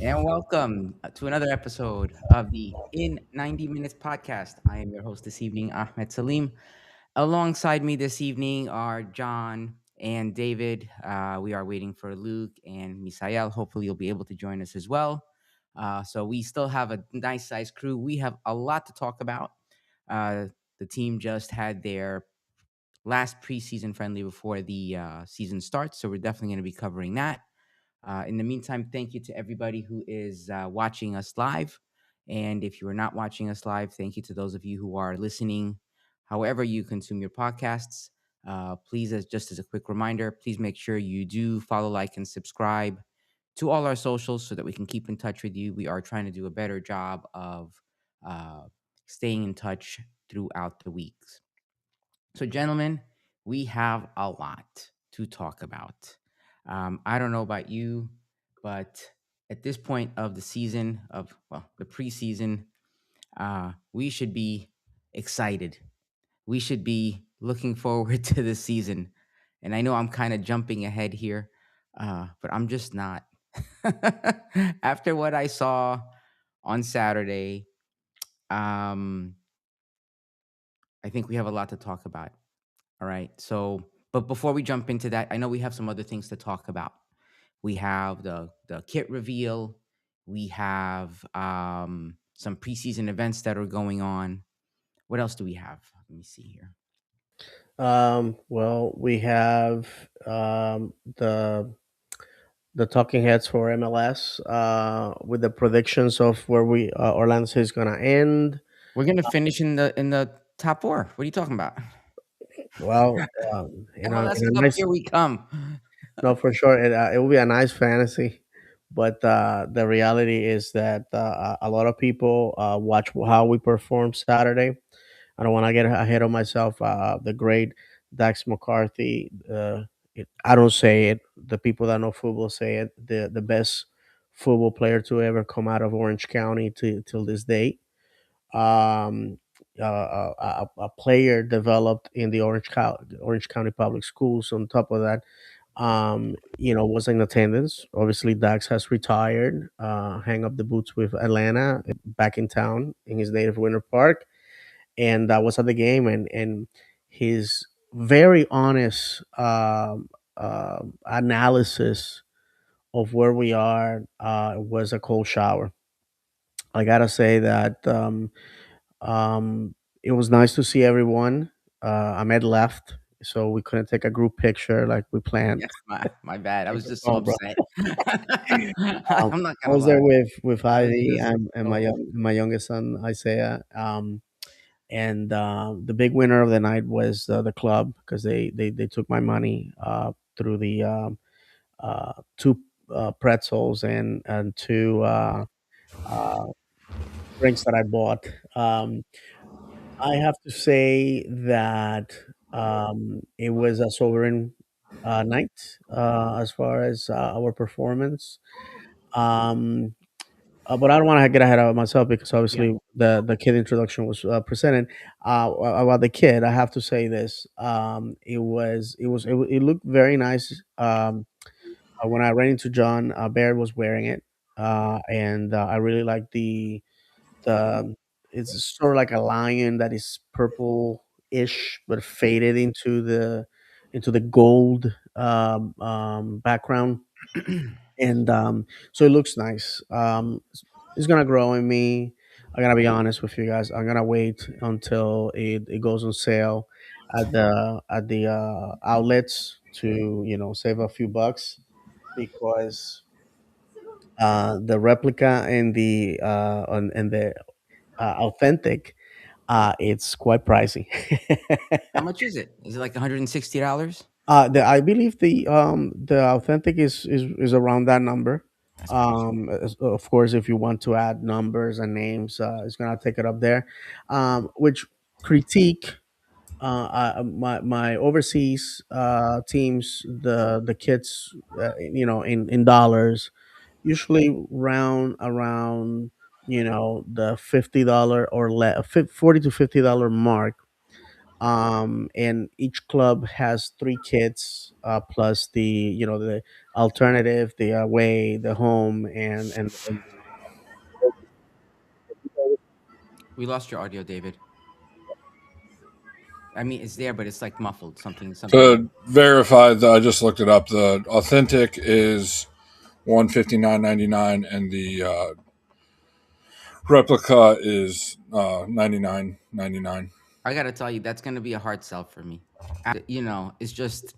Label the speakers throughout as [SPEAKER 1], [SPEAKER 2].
[SPEAKER 1] And welcome to another episode of the In 90 Minutes podcast. I am your host this evening, Ahmed Salim. Alongside me this evening are John and David. We are waiting for Luke and Misael. Hopefully, you'll be able to join us as well. So, we still have a nice sized crew. We have a lot to talk about. Uh, the team just had their last preseason friendly before the season starts. So, we're definitely going to be covering that. In the meantime, thank you to everybody who is watching us live. And if you are not watching us live, thank you to those of you who are listening, however you consume your podcasts. Please, as just as a quick reminder, please make sure you do follow, like, and subscribe to all our socials so that we can keep in touch with you. We are trying to do a better job of uh, staying in touch throughout the weeks. So, gentlemen, we have a lot to talk about. I don't know about you, but at this point of the season, the preseason, we should be excited. We should be looking forward to the season. And I know I'm kind of jumping ahead here, but I'm just not. After what I saw on Saturday, um, I think we have a lot to talk about. All right. So, but before we jump into that, I know we have some other things to talk about. We have the kit reveal. We have some preseason events that are going on. What else do we have? Let me see here.
[SPEAKER 2] Well, we have the talking heads for MLS with the predictions of where we Orlando is gonna end.
[SPEAKER 1] We're gonna finish in the top four. What are you talking about?
[SPEAKER 2] Well,
[SPEAKER 1] MLS
[SPEAKER 2] in a
[SPEAKER 1] Cup,
[SPEAKER 2] nice
[SPEAKER 1] here we come.
[SPEAKER 2] no, for sure, it will be a nice fantasy. But the reality is that a lot of people watch how we perform Saturday. I don't want to get ahead of myself. The great Dax McCarthy. I don't say it. The people that know football say it. The best football player to ever come out of Orange County to till this day. Um, a player developed in the Orange County Public Schools. On top of that, was in attendance. Obviously, Dax has retired. Hang up the boots with Atlanta, back in town in his native Winter Park, and I was at the game, and his very honest analysis of where we are was a cold shower. I gotta say that um, it was nice to see everyone. Ahmed left, so we couldn't take a group picture like we planned.
[SPEAKER 1] Yes, my bad. I
[SPEAKER 2] Take
[SPEAKER 1] was
[SPEAKER 2] your
[SPEAKER 1] just so
[SPEAKER 2] phone, bro.
[SPEAKER 1] upset.
[SPEAKER 2] Um,
[SPEAKER 1] I'm not
[SPEAKER 2] I
[SPEAKER 1] gonna
[SPEAKER 2] was there
[SPEAKER 1] lie.
[SPEAKER 2] with
[SPEAKER 1] I was
[SPEAKER 2] Ivy
[SPEAKER 1] just
[SPEAKER 2] and
[SPEAKER 1] so
[SPEAKER 2] my youngest son Isaiah. And the big winner of the night was the club because they took my money through the two pretzels and two uh, drinks that I bought. I have to say that it was a sovereign night as far as our performance. Um, but I don't want to get ahead of myself because
[SPEAKER 1] yeah.
[SPEAKER 2] obviously the kid introduction was presented. About the kid, I have to say this: it looked very nice. When I ran into John, Baird was wearing it, and I really like the. It's sort of like a lion that is purple-ish but faded into the gold background, and so it looks nice. It's gonna grow in me. I gotta be honest with you guys. I'm gonna wait until it goes on sale at the outlets to save a few bucks because the replica and the authentic it's quite pricey.
[SPEAKER 1] How much is it? Is it like $160?
[SPEAKER 2] I believe the authentic is around that number.
[SPEAKER 1] That's pricey.
[SPEAKER 2] Of course, if you want to add numbers and names, it's gonna take it up there. Which critique my overseas teams, the kits, in dollars, usually round around the $50 or less, $40 to $50 mark. and each club has three kits plus the alternative, the away, the home, and
[SPEAKER 1] We lost your audio, David. I mean, it's there, but it's like muffled. Something like.
[SPEAKER 3] To verify that, I just looked it up. The authentic is 159.99, and the replica is 99.99.
[SPEAKER 1] I gotta tell you, that's gonna be a hard sell for me. It's just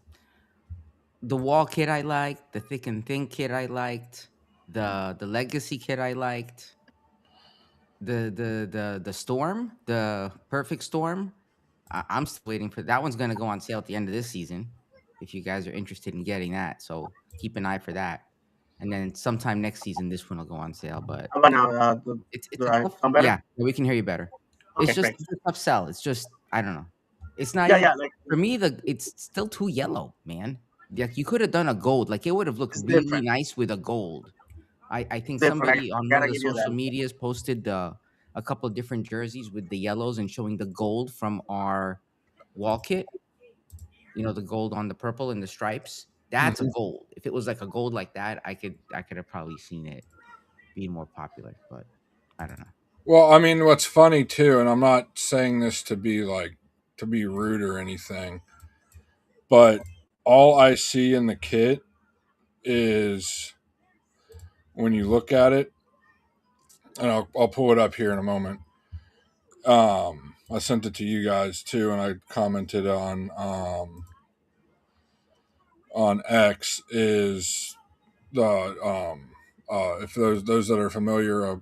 [SPEAKER 1] the wall kit I liked, the thick and thin kit I liked, the legacy kit I liked, the storm, the perfect storm. I'm still waiting for that one's gonna go on sale at the end of this season. If you guys are interested in getting that, so keep an eye for that. And then sometime next season, this one will go on sale. But
[SPEAKER 2] how about now?
[SPEAKER 1] it's
[SPEAKER 2] Do
[SPEAKER 1] a
[SPEAKER 2] I
[SPEAKER 1] tough.
[SPEAKER 2] sound better?
[SPEAKER 1] Yeah, we can hear you better. It's
[SPEAKER 2] Okay,
[SPEAKER 1] just
[SPEAKER 2] great.
[SPEAKER 1] it's a tough sell. It's just I don't know. It's not
[SPEAKER 2] Yeah,
[SPEAKER 1] even
[SPEAKER 2] yeah, like
[SPEAKER 1] for me. It's still too yellow, man. Like you could have done a gold. Like it would have looked
[SPEAKER 2] it's
[SPEAKER 1] really
[SPEAKER 2] different.
[SPEAKER 1] nice with a gold. I
[SPEAKER 2] It's
[SPEAKER 1] think
[SPEAKER 2] different.
[SPEAKER 1] somebody on
[SPEAKER 2] I
[SPEAKER 1] one of
[SPEAKER 2] gotta
[SPEAKER 1] the
[SPEAKER 2] give you
[SPEAKER 1] social
[SPEAKER 2] that.
[SPEAKER 1] medias posted a couple of different jerseys with the yellows and showing the gold from our wall kit. The gold on the purple and the stripes. That's a
[SPEAKER 3] Mhm.
[SPEAKER 1] gold. If it was like a gold like that, I could have probably seen it be more popular. But I don't know.
[SPEAKER 3] Well, I mean, what's funny too, and I'm not saying this to be to be rude or anything, but all I see in the kit is when you look at it, and I'll pull it up here in a moment. I sent it to you guys too, and I commented on X is the if those that are familiar, a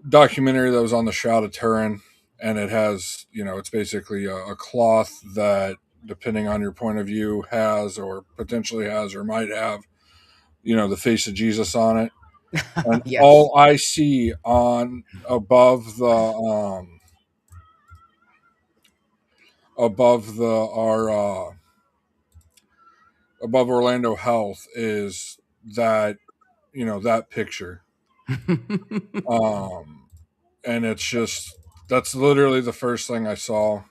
[SPEAKER 3] documentary that was on the Shroud of Turin, and it has it's basically a cloth that, depending on your point of view, has or potentially has or might have the face of Jesus on it, and
[SPEAKER 1] Yes.
[SPEAKER 3] all I see on above the our above Orlando Health is that that picture. Um, and it's just that's literally the first thing I saw.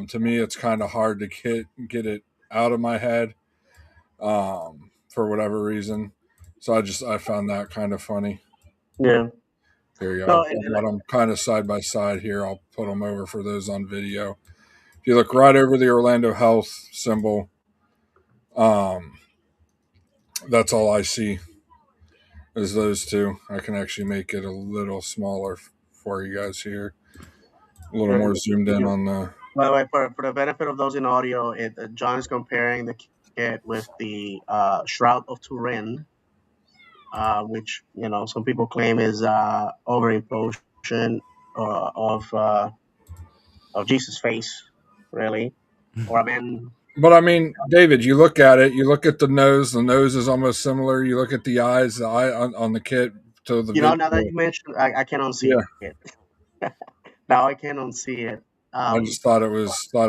[SPEAKER 3] To me, it's kind of hard to get it out of my head for whatever reason. So I found that kind of funny.
[SPEAKER 2] Yeah.
[SPEAKER 3] Here you
[SPEAKER 2] No,
[SPEAKER 3] go. I've got them kind of side by side here. I'll put them over for those on video. If you look right over the Orlando Health symbol, um, that's all I see is those two. I can actually make it a little smaller for you guys here, a little more zoomed in
[SPEAKER 2] you,
[SPEAKER 3] on the.
[SPEAKER 2] by the way, for the benefit of those in audio, John is comparing the kit with the Shroud of Turin, which some people claim is overimposition of Jesus' face, really, or a man.
[SPEAKER 3] But I mean, David, you look at it. You look at the nose. The nose is almost similar. You look at the eyes. The eye on the kit to the video.
[SPEAKER 2] Now that you mentioned, I can unsee
[SPEAKER 3] Yeah,
[SPEAKER 2] it. Now I can unsee it.
[SPEAKER 3] I
[SPEAKER 2] Um,
[SPEAKER 3] just thought it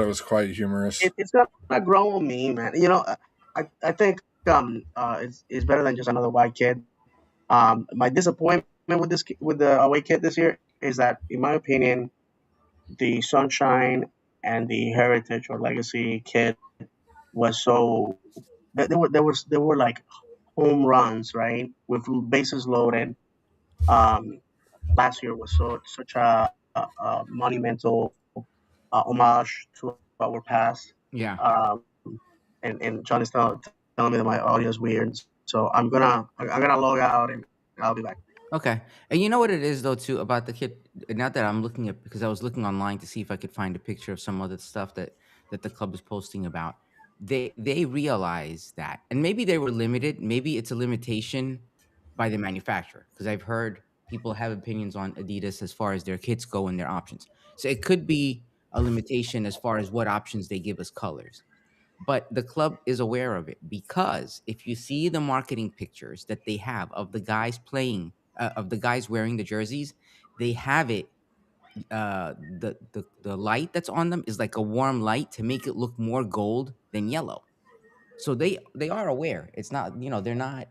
[SPEAKER 3] was quite humorous.
[SPEAKER 2] it's gonna grow on me, man. I think it's better than just another white kid. My disappointment with the away kit this year is that, in my opinion, the Sunshine and the Heritage or Legacy kit was so they were like home runs, right? With bases loaded. Um, Last year was such a monumental homage to our past.
[SPEAKER 1] Yeah.
[SPEAKER 2] Um, and John is telling me that my audio is weird, so I'm gonna log out and I'll be back.
[SPEAKER 1] Okay. And you know what it is though too about the kid. Not that I'm looking at because I was looking online to see if I could find a picture of some other stuff that the club is posting about. They realize that, and maybe they were limited. Maybe it's a limitation by the manufacturer because I've heard people have opinions on Adidas as far as their kits go and their options. So it could be a limitation as far as what options they give us colors. But the club is aware of it because if you see the marketing pictures that they have of the guys playing, of the guys wearing the jerseys, they have it. The light that's on them is like a warm light to make it look more gold than yellow. So they are aware. It's not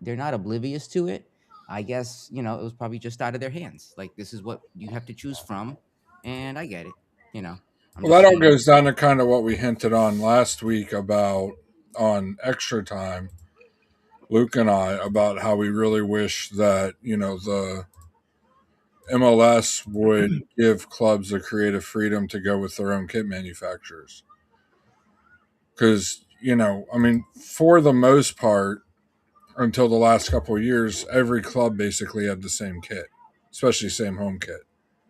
[SPEAKER 1] they're not oblivious to it. I guess it was probably just out of their hands. Like this is what you have to choose from, and I get it. you know, I'm
[SPEAKER 3] Well,
[SPEAKER 1] just
[SPEAKER 3] that all
[SPEAKER 1] saying.
[SPEAKER 3] goes down to kind of what we hinted on last week about on extra time, Luke and I, about how we really wish that, the MLS would give clubs the creative freedom to go with their own kit manufacturers. Because, I mean, for the most part, until the last couple of years, every club basically had the same kit, especially same home kit,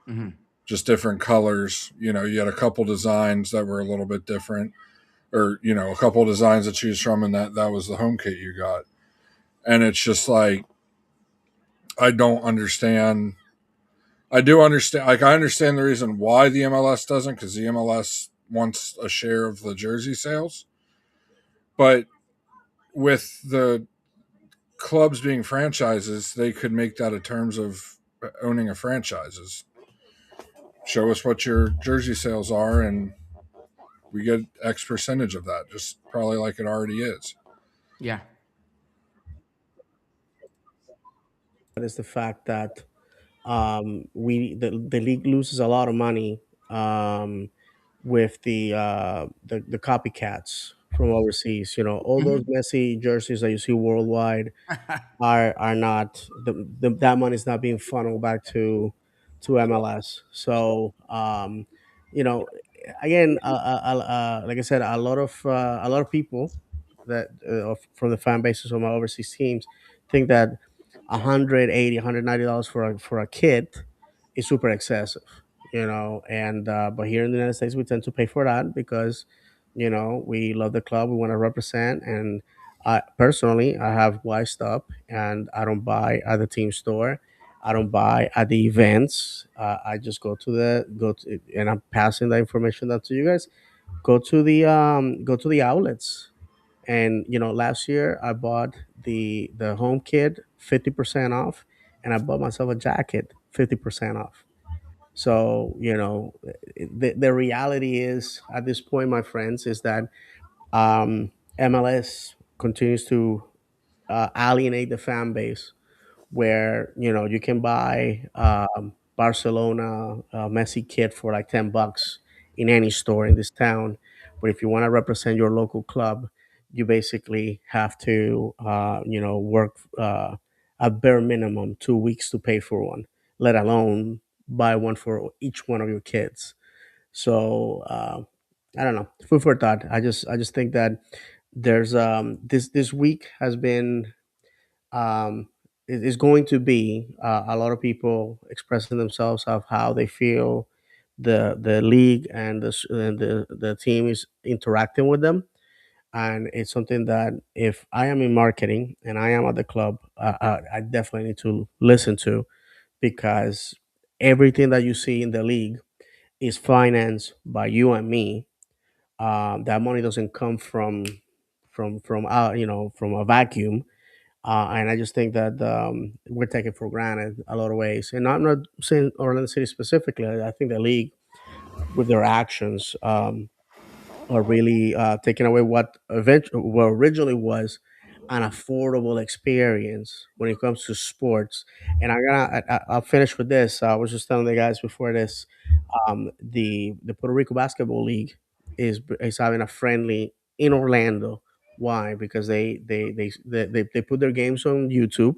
[SPEAKER 1] Hmm.
[SPEAKER 3] just different colors. You had a couple designs that were a little bit different, or a couple designs to choose from, and that was the home kit you got. And it's just like I don't understand. I do understand. Like I understand the reason why the MLS doesn't, because the MLS wants a share of the jersey sales, but with the clubs being franchises, they could make that a terms of owning a franchises. Show us what your jersey sales are, and we get X percentage of that, just probably like it already is.
[SPEAKER 1] Yeah.
[SPEAKER 2] Is the fact that the league loses a lot of money um, with the copycats from overseas. You know, all those
[SPEAKER 1] Hmm.
[SPEAKER 2] messy jerseys that you see worldwide are not that money is not being funneled back to MLS. So you know, again, like I said, a lot of people that from the fan bases of my overseas teams think that 180 $190 for a kit is super excessive, you know. And but here in the United States we tend to pay for that because, you know, we love the club, we want to represent. And I personally, I have wised up and I don't buy at the team store. I don't buy at the events. I just go to, and I'm passing the information down to you guys. Go to the outlets. And you know, last year I bought the home kit 50% off, and I bought myself a jacket 50% off. So you know, the reality is at this point, my friends, is that MLS continues to alienate the fan base, where you know you can buy Barcelona Messi kit for like $10 in any store in this town, but if you want to represent your local club, you basically have to you know, work a bare minimum 2 weeks to pay for one, let alone buy one for each one of your kids. So I don't know. Food for thought. I just think that there's this week has been it is going to be a lot of people expressing themselves of how they feel the league and the team is interacting with them. And it's something that if I am in marketing and I am at the club, I definitely need to listen to, because everything that you see in the league is financed by you and me. That money doesn't come from you know, from a vacuum. And I just think that we're taken for granted a lot of ways. And I'm not saying Orlando City specifically. I think the league, with their actions, are really taking away what what originally was an affordable experience when it comes to sports. And I'll finish with this. I was just telling the guys before this, the Puerto Rico Basketball League is having a friendly in Orlando. Why? Because they put their games on YouTube.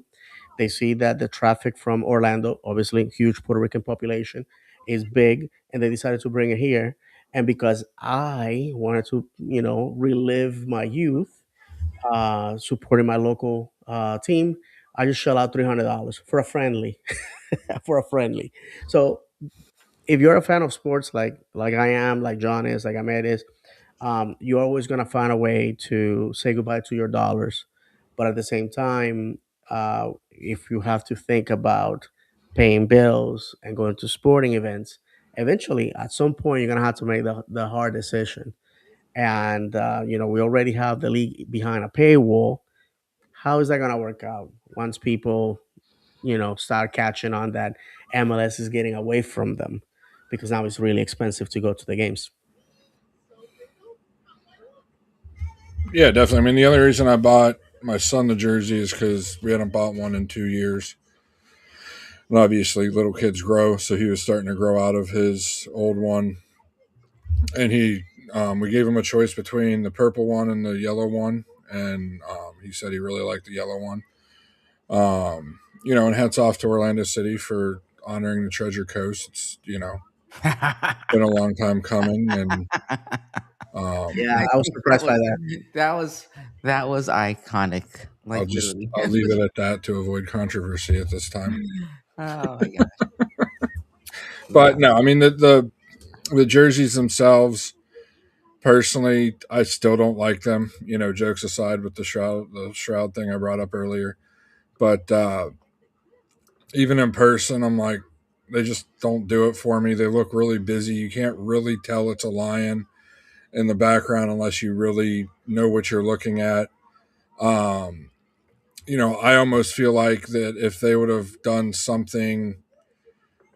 [SPEAKER 2] They see that the traffic from Orlando, obviously huge Puerto Rican population, is big, and they decided to bring it here. And because I wanted to, you know, relive my youth, supporting my local team, I just shell out $300 for a friendly, for a friendly. So if you're a fan of sports, like I am, like John is, like Ahmed is, you're always gonna find a way to say goodbye to your dollars. But at the same time, if you have to think about paying bills and going to sporting events, eventually at some point you're gonna have to make the hard decision. And you know, we already have the league behind a paywall. How is that gonna work out once people, you know, start catching on that MLS is getting away from them, because now it's really expensive to go to the games.
[SPEAKER 3] Yeah, definitely. I mean, the only reason I bought my son the jersey is because we hadn't bought one in 2 years. And obviously, little kids grow, so he was starting to grow out of his old one. and we gave him a choice between the purple one and the yellow one, and he said he really liked the yellow one. And hats off to Orlando City for honoring the Treasure Coast. It's been a long time coming, and
[SPEAKER 2] Yeah,
[SPEAKER 1] I
[SPEAKER 2] I was
[SPEAKER 1] think
[SPEAKER 2] surprised by that.
[SPEAKER 1] that was that was iconic.
[SPEAKER 3] I'll
[SPEAKER 1] Like
[SPEAKER 3] just
[SPEAKER 1] literally.
[SPEAKER 3] I'll leave it at that to avoid controversy at this time.
[SPEAKER 1] Oh my gosh.
[SPEAKER 3] But
[SPEAKER 1] Yeah.
[SPEAKER 3] no, I mean the jerseys themselves. Personally, I still don't like them. Jokes aside with the shroud thing I brought up earlier. But even in person, I'm like, they just don't do it for me. They look really busy. You can't really tell it's a lion in the background unless you really know what you're looking at. Um, I almost feel like that if they would have done something,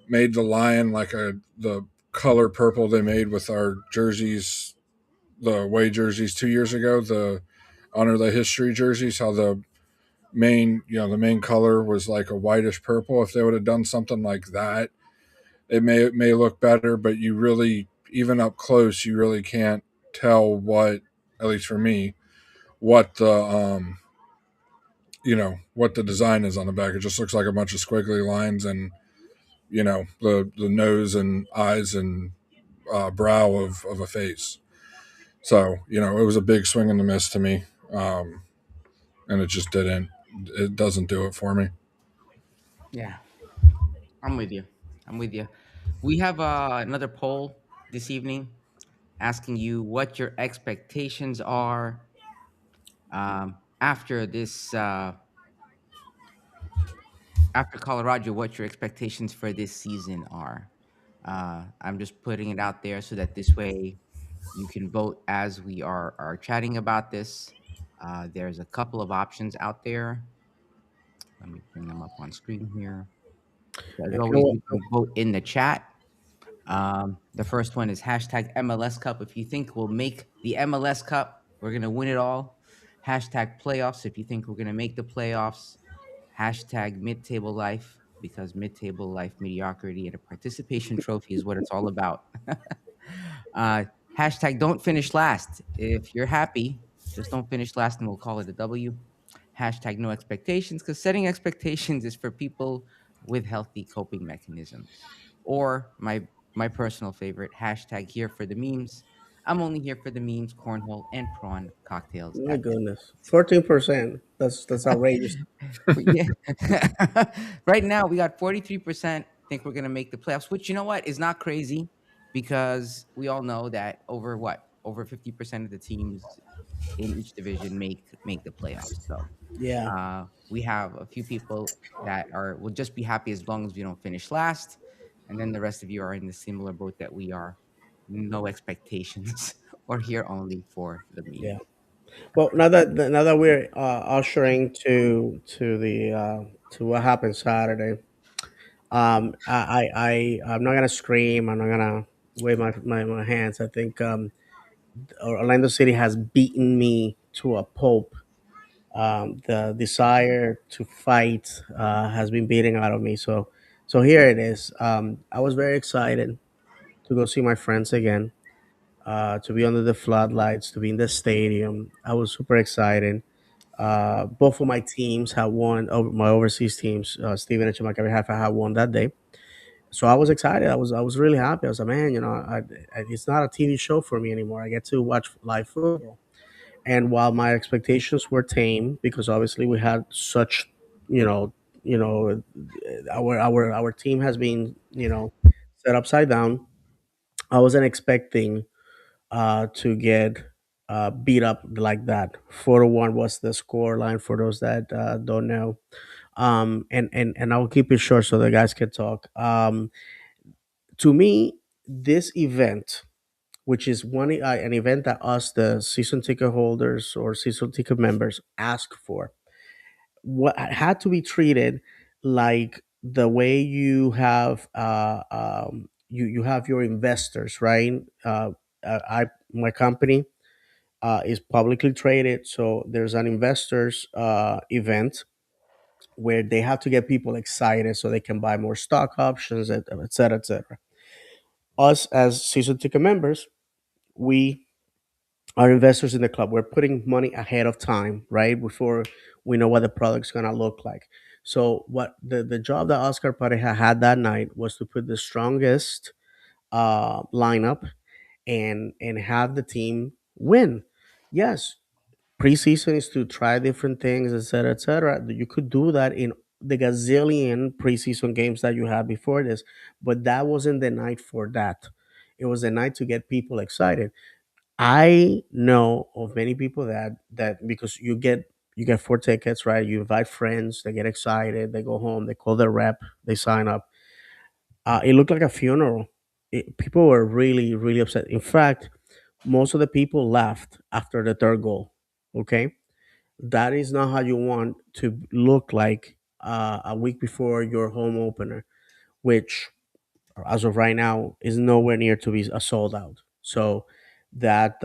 [SPEAKER 3] made the lion like the color purple they made with our jerseys, the away jerseys 2 years ago, the honor the history jerseys, how the main color was like a whitish purple. If they would have done something like that, it may look better, but you really, even up close, you really can't tell what, at least for me, what the design is on the back. It just looks like a bunch of squiggly lines and the nose and eyes and brow of a face. So it was a big swing and a miss to me, and it just didn't. It doesn't do it for me.
[SPEAKER 1] Yeah. I'm with you. I'm with you. We have another poll this evening asking you what your expectations are after this after Colorado. What your expectations for this season are. I'm just putting it out there so that this way you can vote as we are chatting about this. There's a couple of options out there. Let me bring them up on screen here. As
[SPEAKER 2] And
[SPEAKER 1] always, you can vote in the chat. The first one is hashtag MLS Cup. If you think we'll make the MLS Cup, we're gonna win it all. Hashtag playoffs. If you think we're gonna make the playoffs. Hashtag mid-table life because mid-table life mediocrity and a participation trophy is what it's all about. uh, Hashtag don't finish last. If you're happy, just don't finish last and we'll call it a W. Hashtag no expectations because setting expectations is for people with healthy coping mechanisms. Or my personal favorite, hashtag here for the memes. I'm only here for the memes, cornhole, and prawn cocktails
[SPEAKER 2] my
[SPEAKER 1] at
[SPEAKER 2] goodness, 14%. That's outrageous.
[SPEAKER 1] yeah. Right now, we got 43% think we're going to make the playoffs, which you know what is not crazy because we all know that over 50% of the teams in each division make the playoffs. So
[SPEAKER 2] Yeah,
[SPEAKER 1] we have a few people that are will just be happy as long as we don't finish last, and then the rest of you are in the similar boat that we are. No expectations, or here only for the meme.
[SPEAKER 2] yeah. Well, now that we're ushering to the to what happened Saturday, I'm not gonna scream. I'm not gonna wave my hands. I think Orlando City has beaten me to a pulp. The desire to fight has been beating out of me. So here it is. I was very excited to go see my friends again. To be under the floodlights, to be in the stadium. I was super excited. Both of my teams had won. My overseas teams, Steven and Chimaka, had won that day. So I was excited. I was really happy. I was like, man, it's not a TV show for me anymore. I get to watch live football. And while my expectations were tame, because obviously we had such, you know, you know, our team has been, set upside down. I wasn't expecting to get beat up like that. 4-1 was the score line for those that don't know. And I'll keep it short so the guys can talk. To me, this event, which is an event that us, the season ticket holders or season ticket members, ask for, what had to be treated like the way you have you have your investors, right? I My company is publicly traded, so there's an investors event where they have to get people excited so they can buy more stock options, et cetera, et cetera. Us as season ticket members, we are investors in the club. We're putting money ahead of time, right? Before we know what the product's gonna look like. So what the job that Oscar Pareja had that night was to put the strongest lineup and have the team win. Yes, preseason is to try different things, etc., etc. You could do that in the gazillion preseason games that you had before this, but that wasn't the night for that. It was the night to get people excited. I know of many people that because you get 4 tickets, right? You invite friends, they get excited, they go home, they call their rep, they sign up. It looked like a funeral. People were really, really upset. In fact, most of the people left after the third goal. Okay, that is not how you want to look like a week before your home opener, which as of right now is nowhere near to be a sold out. So that's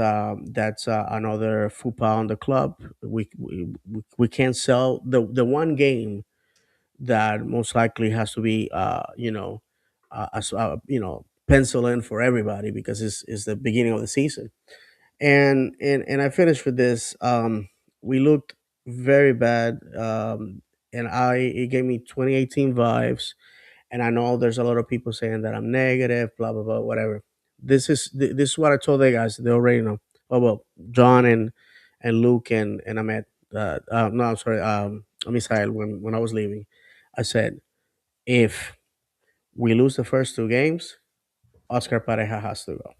[SPEAKER 2] another faux pas on the club. We can't sell the one game that most likely has to be pencil in for everybody because it's the beginning of the season. And I finished with this. We looked very bad, and I it gave me 2018 vibes. And I know there's a lot of people saying that I'm negative, blah blah blah, whatever. This is what I told the guys. They already know. Oh well, John and Luke and Ahmed. No, I'm sorry. Misael. When I was leaving, I said if we lose the first 2 games, Oscar Pareja has to go.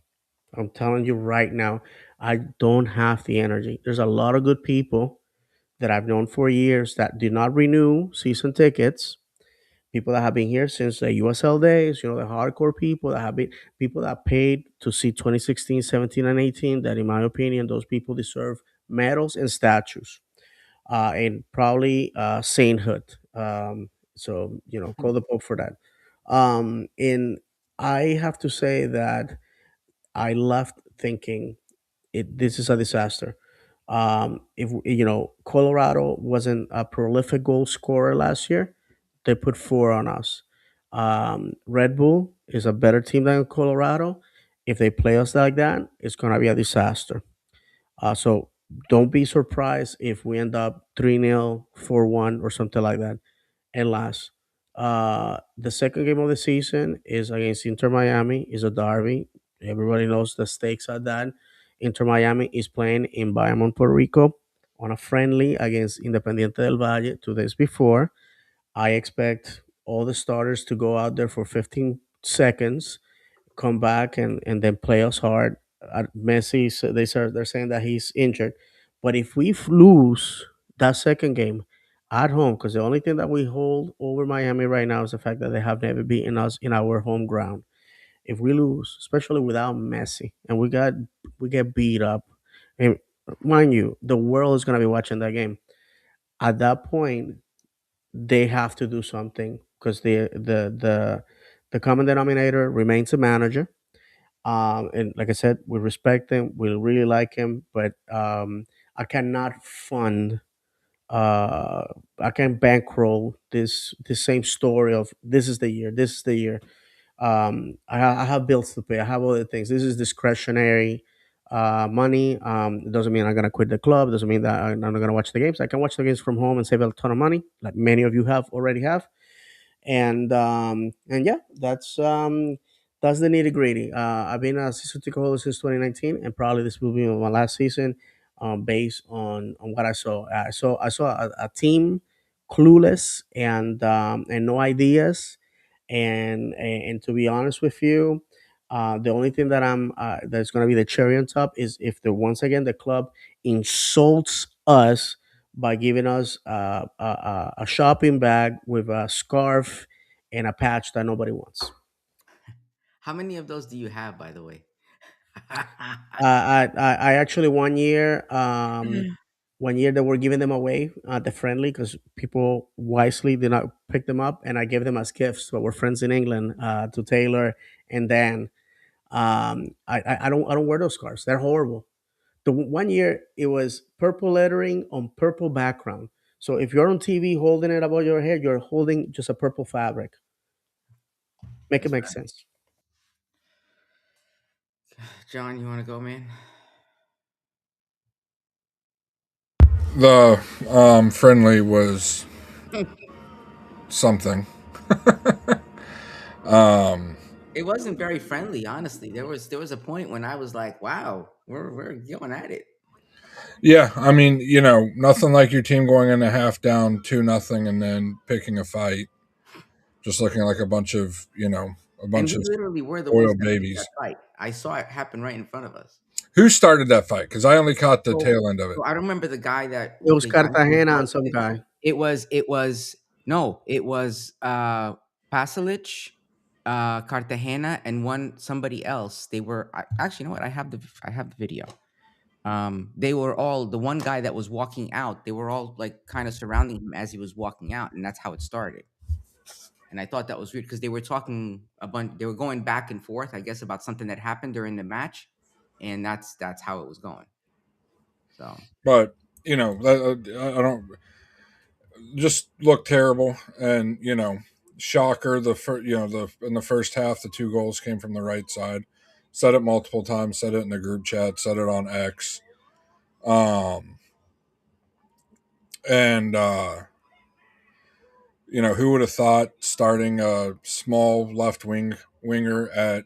[SPEAKER 2] I'm telling you right now, I don't have the energy. There's a lot of good people that I've known for years that did not renew season tickets. People that have been here since the USL days, the hardcore people that have been people that paid to see 2016, 17, and 18. That, in my opinion, those people deserve medals and statues, and probably sainthood. So call the Pope for that. And I have to say that I left thinking this is a disaster. If Colorado wasn't a prolific goal scorer last year, they put 4 on us. Red Bull is a better team than Colorado. If they play us like that, it's gonna be a disaster. So don't be surprised if we end up 3-0, 4-1, or something like that. And last, the second game of the season is against Inter Miami. Is a derby. Everybody knows the stakes are that. Inter Miami is playing in Bayamon, Puerto Rico, on a friendly against Independiente del Valle 2 days before. I expect all the starters to go out there for 15 seconds, come back and then play us hard. Messi, so they're saying that he's injured, but if we lose that second game at home, because the only thing that we hold over Miami right now is the fact that they have never beaten us in our home ground. If we lose, especially without Messi, and we get beat up, and mind you, the world is gonna be watching that game. At that point, they have to do something because the common denominator remains the manager. And like I said, we respect him. We really like him, but I cannot fund. Uh, I can bankroll this same story of this is the year. This is the year. I have bills to pay. I have other things. This is discretionary money. It doesn't mean I'm gonna quit the club. It doesn't mean that I'm not gonna watch the games. I can watch the games from home and save a ton of money, like many of you have already have. And yeah, that's the nitty gritty. I've been a season ticket holder since 2019, and probably this will be my last season. Based on what I saw, I saw a team clueless and no ideas, and to be honest with you, the only thing that that's going to be the cherry on top is if the once again the club insults us by giving us a shopping bag with a scarf and a patch that nobody wants.
[SPEAKER 1] How many of those do you have, by the way?
[SPEAKER 2] I actually 1 year, 1 year they were giving them away at the friendly because people wisely did not pick them up, and I gave them as gifts to our friends in England, to Taylor and Dan. I don't wear those scarves. They're horrible. The 1 year it was purple lettering on purple background. So if you're on TV holding it above your head, you're holding just a purple fabric. Make it
[SPEAKER 1] That's
[SPEAKER 2] make
[SPEAKER 1] fair.
[SPEAKER 2] sense.
[SPEAKER 1] John, you want to go, man?
[SPEAKER 3] The friendly was something. um,
[SPEAKER 1] It wasn't very friendly, honestly. There was a point when I was like, "Wow, we're going at it."
[SPEAKER 3] yeah, I mean, nothing like your team going in a half down 2-0 and then picking a fight, just looking like a
[SPEAKER 1] And
[SPEAKER 3] bunch
[SPEAKER 1] we
[SPEAKER 3] of
[SPEAKER 1] literally were the ones
[SPEAKER 3] spoiled
[SPEAKER 1] that picked that
[SPEAKER 3] babies.
[SPEAKER 1] fight. I saw it happen right in front of us.
[SPEAKER 3] Who started that fight? Because I only caught the
[SPEAKER 1] So,
[SPEAKER 3] tail end of it.
[SPEAKER 1] so I don't remember
[SPEAKER 2] It was
[SPEAKER 1] the guy who was
[SPEAKER 2] Cartagena and some
[SPEAKER 1] boxing.
[SPEAKER 2] guy.
[SPEAKER 1] It was no, it was Pasalic, Cartagena, and somebody else. Actually, you know what? I have the video. They were all the one guy that was walking out. They were all like kind of surrounding him as he was walking out, and that's how it started. And I thought that was weird because they were talking a bunch. They were going back and forth, I guess, about something that happened during the match, and that's how it was going. So
[SPEAKER 3] But I don't just look terrible, and shocker. The first, the in the first half, the 2 goals came from the right side. Said it multiple times. Said it in the group chat. Said it on X. Um, and who would have thought starting a small winger at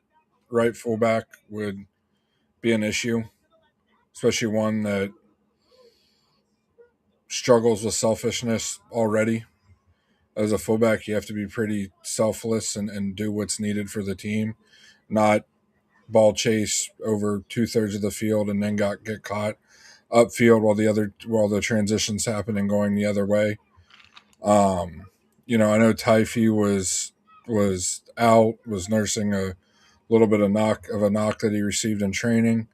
[SPEAKER 3] right fullback would be an issue, especially one that struggles with selfishness already. As a fullback, you have to be pretty selfless and do what's needed for the team, not ball chase over 2/3 of the field and then get caught upfield while the transition's happening going the other way. I know Taifi was out, was nursing a little bit of a knock that he received in training,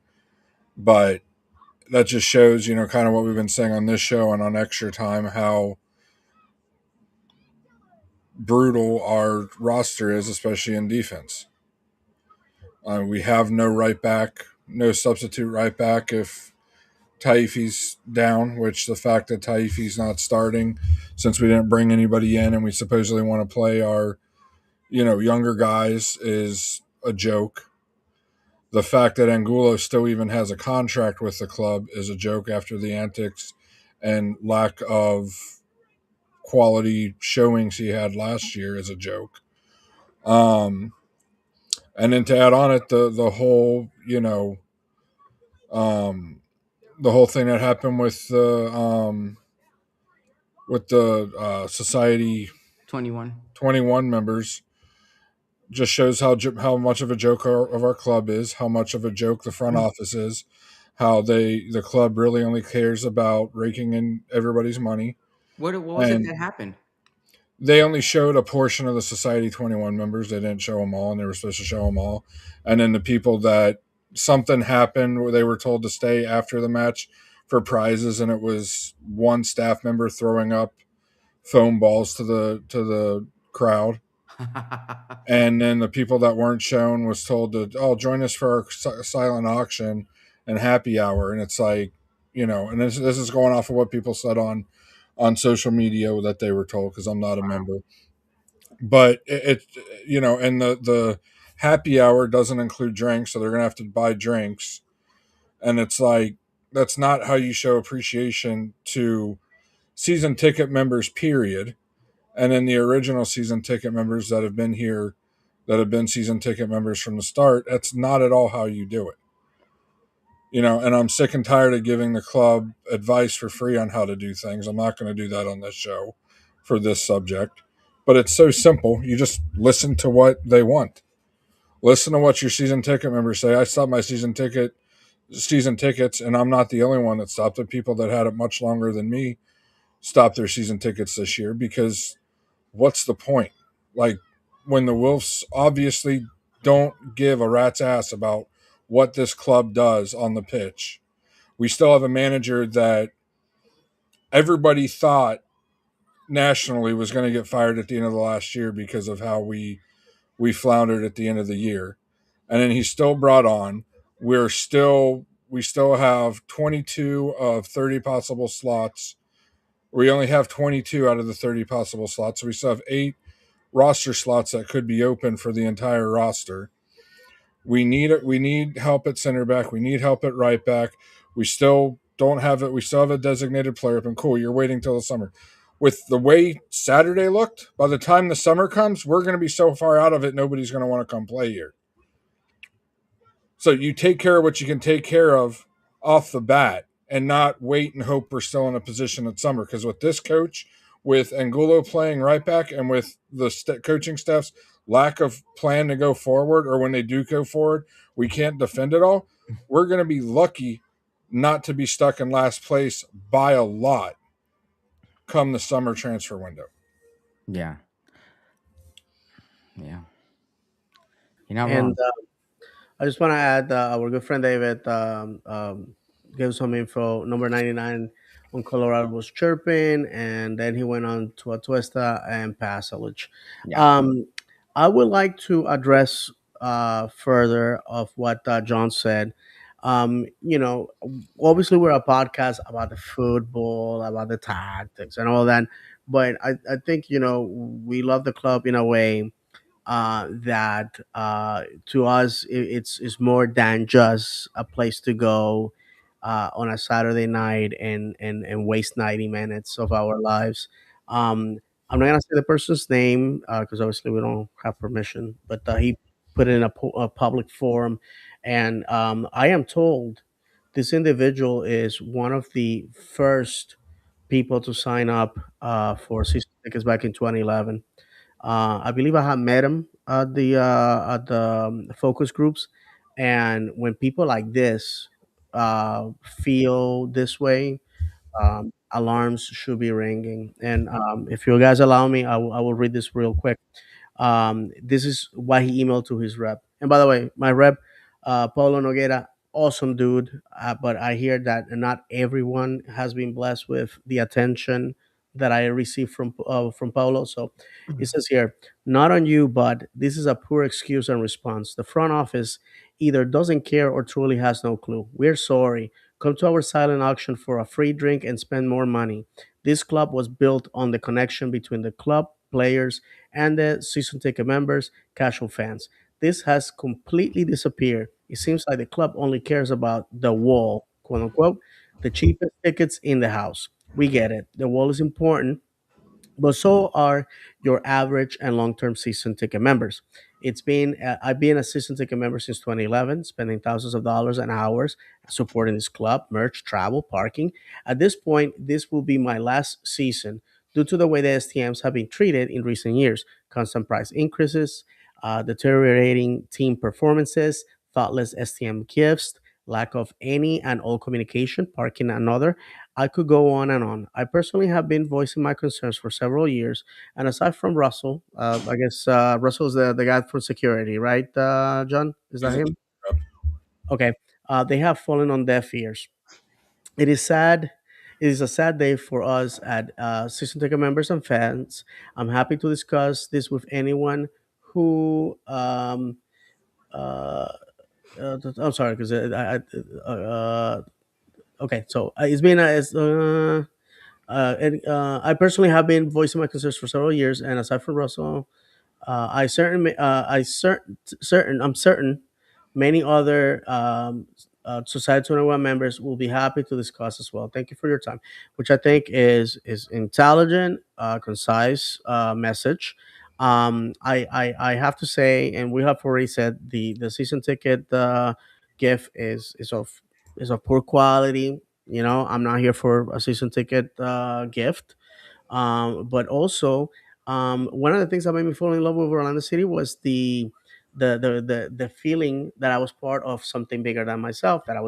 [SPEAKER 3] but that just shows, kind of what we've been saying on this show and on Extra Time, how brutal our roster is, especially in defense. We have no right back, no substitute right back if Taifi's down, which the fact that Taifi's not starting, since we didn't bring anybody in and we supposedly want to play our, younger guys, is a joke. The fact that Angulo still even has a contract with the club is a joke after the antics and lack of quality showings he had last year is a joke. Um, and then to add on it, um, the whole thing that happened with the Society
[SPEAKER 1] 21.
[SPEAKER 3] 21 members just shows how much of a joke of our club is, how much of a joke the front office is, how the club really only cares about raking in everybody's money,
[SPEAKER 1] What was it
[SPEAKER 3] and
[SPEAKER 1] that happened?
[SPEAKER 3] they only showed a portion of the Society 21 members. They didn't show them all, and they were supposed to show them all. And then the people that something happened where they were told to stay after the match for prizes, and it was one staff member throwing up foam balls to the crowd. And then the people that weren't shown was told to join us for our silent auction and happy hour. And it's like, and this is going off of what people said on social media that they were told, because I'm not a
[SPEAKER 1] Wow.
[SPEAKER 3] member. But and the happy hour doesn't include drinks, so they're gonna have to buy drinks. And it's like, that's not how you show appreciation to season ticket members, period. And then the original season ticket members that have been here, that have been season ticket members from the start. That's not at all how you do it. And I'm sick and tired of giving the club advice for free on how to do things. I'm not going to do that on this show for this subject. But it's so simple. You just listen to what they want. Listen to what your season ticket members say. I stopped my season tickets, and I'm not the only one that stopped it. People that had it much longer than me stopped their season tickets this year, because what's the point? Like, when the Wolves obviously don't give a rat's ass about what this club does on the pitch, we still have a manager that everybody thought nationally was going to get fired at the end of the last year because of how we floundered at the end of the year. And then he's still brought on. We still have 22 of 30 possible slots. We only have 22 out of the 30 possible slots. So we still have 8 roster slots that could be open for the entire roster. We need help at center back. We need help at right back. We still don't have it. We still have a designated player. But cool, you're waiting till the summer. With the way Saturday looked, by the time the summer comes, we're going to be so far out of it, nobody's going to want to come play here. So you take care of what you can take care of off the bat and not wait and hope we're still in a position at summer. Because with this coach, with Angulo playing right back, and with the coaching staff's lack of plan to go forward, or when they do go forward, we can't defend it all. We're going to be lucky not to be stuck in last place by a lot come the summer transfer window.
[SPEAKER 1] Yeah. Yeah. You're not
[SPEAKER 2] And
[SPEAKER 1] wrong.
[SPEAKER 2] I just want to add our good friend David gave some info. Number 99 on Colorado was chirping, and then he went on to Atuesta and Passalich.
[SPEAKER 1] Yeah.
[SPEAKER 2] Um, I would like to address further of what John said. Obviously, we're a podcast about the football, about the tactics, and all that. But I think, we love the club in a way that to us it's more than just a place to go on a Saturday night and waste 90 minutes of our lives. Um, I'm not gonna say the person's name because obviously we don't have permission, but he put it in a public forum, and I am told this individual is one of the first people to sign up for season tickets back in 2011. I believe I had met him at the focus groups, and when people like this feel this way, alarms should be ringing. And if you guys allow me, I will read this real quick. This is what he emailed to his rep. And by the way, my rep, Paulo Noguera, awesome dude. But I hear that not everyone has been blessed with the attention that I received from Paulo. So it says here, not on you, but this is a poor excuse and response. The front office either doesn't care or truly has no clue. We're sorry. Come to our silent auction for a free drink and spend more money. This club was built on the connection between the club, players, and the season ticket members, casual fans. This has completely disappeared. It seems like the club only cares about the wall, quote unquote, the cheapest tickets in the house. We get it. The wall is important, but so are your average and long-term season ticket members. I've been a season ticket member since 2011, spending thousands of dollars and hours supporting this club, merch, travel, parking. At this point, this will be my last season due to the way the STMs have been treated in recent years: constant price increases, deteriorating team performances, thoughtless STM gifts, lack of any and all communication, parking another. I could go on and on. I personally have been voicing my concerns for several years, and aside from Russell, I guess Russell's the guy for security, right? John, is that
[SPEAKER 3] He's a
[SPEAKER 2] him? Okay. They have fallen on deaf ears. It is sad. It is a sad day for us at season ticket members and fans. I'm happy to discuss this with anyone who. Uh, I'm sorry, because okay. So I personally have been voicing my concerns for several years, and aside from Russell, I'm certain many other Society 21 members will be happy to discuss as well. Thank you for your time, which I think is intelligent, concise message. I have to say, and we have already said, the season ticket gift is of poor quality. I'm not here for a season ticket gift. But also, one of the things that made me fall in love with Orlando City was the feeling that I was part of something bigger than myself. That I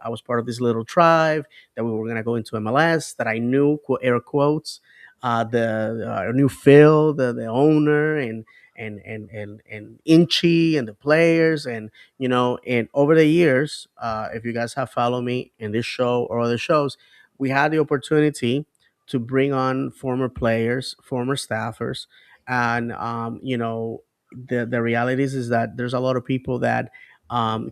[SPEAKER 2] was part of this little tribe. That we were gonna go into MLS. That I knew, air quotes, the knew Phil, the owner, and Inchi and the players, and over the years, if you guys have followed me in this show or other shows, we had the opportunity to bring on former players, former staffers, and the reality is that there's a lot of people that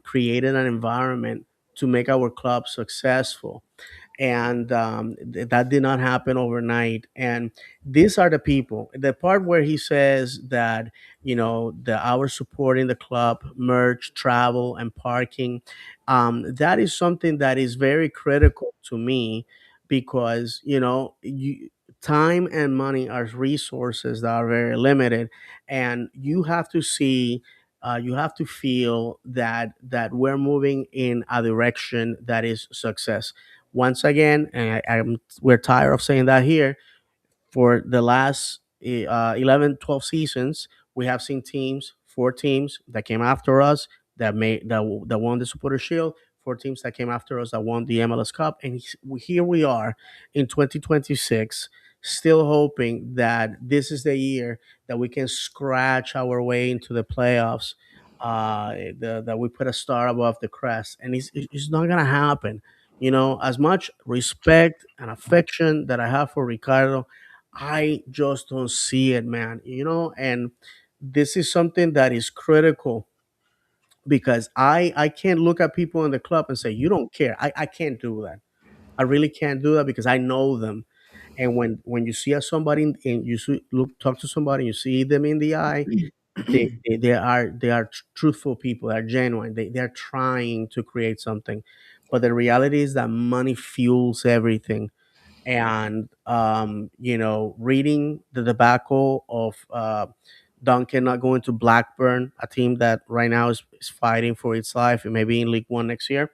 [SPEAKER 2] created an environment to make our club successful. and that did not happen overnight. And these are the people. The part where he says that, the hours supporting the club, merch, travel, and parking, that is something that is very critical to me, because time and money are resources that are very limited, and you have to see. You have to feel that we're moving in a direction that is success. Once again, and we're tired of saying that here, for the last 11, 12 seasons, we have seen teams, four teams that came after us that won the Supporter Shield, four teams that came after us that won the MLS Cup, and here we are in 2026, still hoping that this is the year that we can scratch our way into the playoffs. That we put a star above the crest, and it's not gonna happen. As much respect and affection that I have for Ricardo, I just don't see it, man. And this is something that is critical, because I can't look at people in the club and say you don't care. I can't do that. I really can't do that, because I know them. And when you see somebody and talk to somebody, and you see them in the eye, they are truthful people. They're genuine. They're trying to create something, but the reality is that money fuels everything. And reading the debacle of Duncan not going to Blackburn, a team that right now is fighting for its life and maybe in League One next year,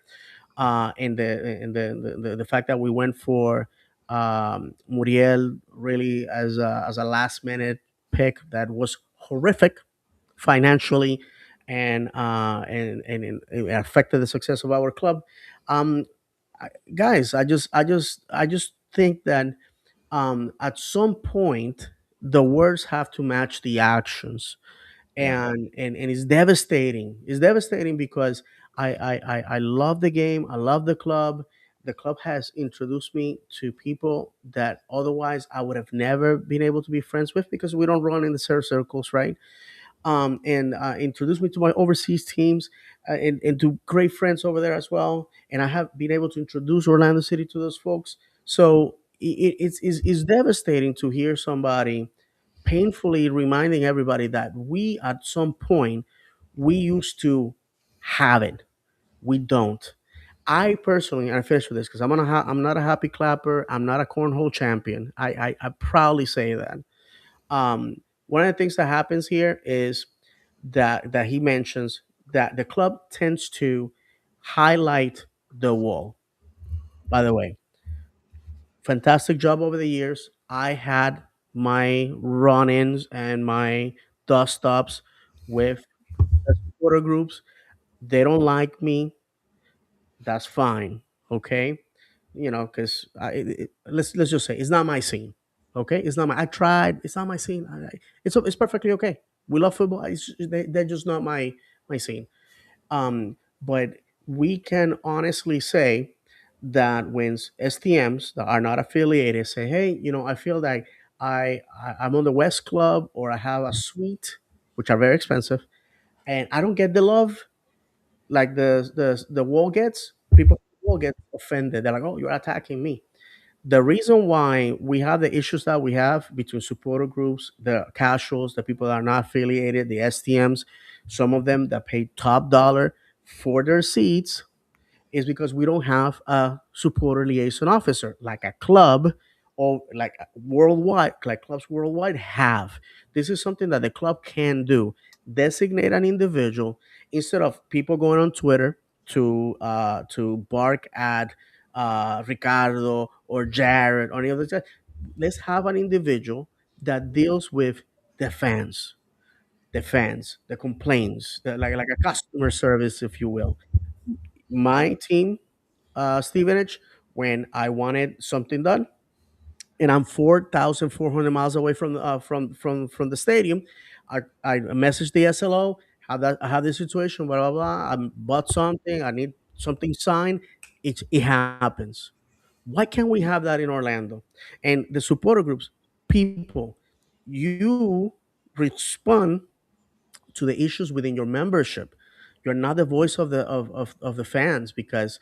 [SPEAKER 2] and the fact that we went for Muriel really as a last minute pick that was horrific financially, and it affected the success of our club. Um, Guys, I just think that at some point the words have to match the actions,
[SPEAKER 1] Yeah.
[SPEAKER 2] and it's devastating. It's devastating because I love the game. I love the club. The club has introduced me to people that otherwise I would have never been able to be friends with, because we don't run in the same circles, right? And introduced me to my overseas teams, and to great friends over there as well. And I have been able to introduce Orlando City to those folks. So it's devastating to hear somebody painfully reminding everybody that we, at some point, we used to have it. We don't. I personally, and I finish with this because I'm not a happy clapper. I'm not a cornhole champion. I proudly say that. One of the things that happens here is that he mentions that the club tends to highlight the wall. By the way, fantastic job over the years. I had my run-ins and my dust ups with the supporter groups. They don't like me. That's fine. Okay, because let's just say it's not my scene. Okay, it's not my. I tried. It's not my scene. It's perfectly okay. We love football. They're just not my scene. But we can honestly say that when STMs that are not affiliated say, "Hey, I feel like I'm on the West Club, or I have a suite, which are very expensive, and I don't get the love like the wall gets." People will get offended. They're like, "Oh, you're attacking me." The reason why we have the issues that we have between supporter groups, the casuals, the people that are not affiliated, the STMs, some of them that pay top dollar for their seats, is because we don't have a supporter liaison officer like a club, or like worldwide, like clubs worldwide have. This is something that the club can do. Designate an individual, instead of people going on Twitter to bark at Ricardo or Jared or any other guy. Let's have an individual that deals with the fans, the complaints, like a customer service, if you will. My team, Stevenage, when I wanted something done, and I'm 4,400 miles away from from the stadium. I messaged the SLO. I have this situation, blah blah blah. I bought something. I need something signed. It happens. Why can't we have that in Orlando? And the supporter groups, people, you respond to the issues within your membership. You're not the voice of the fans, because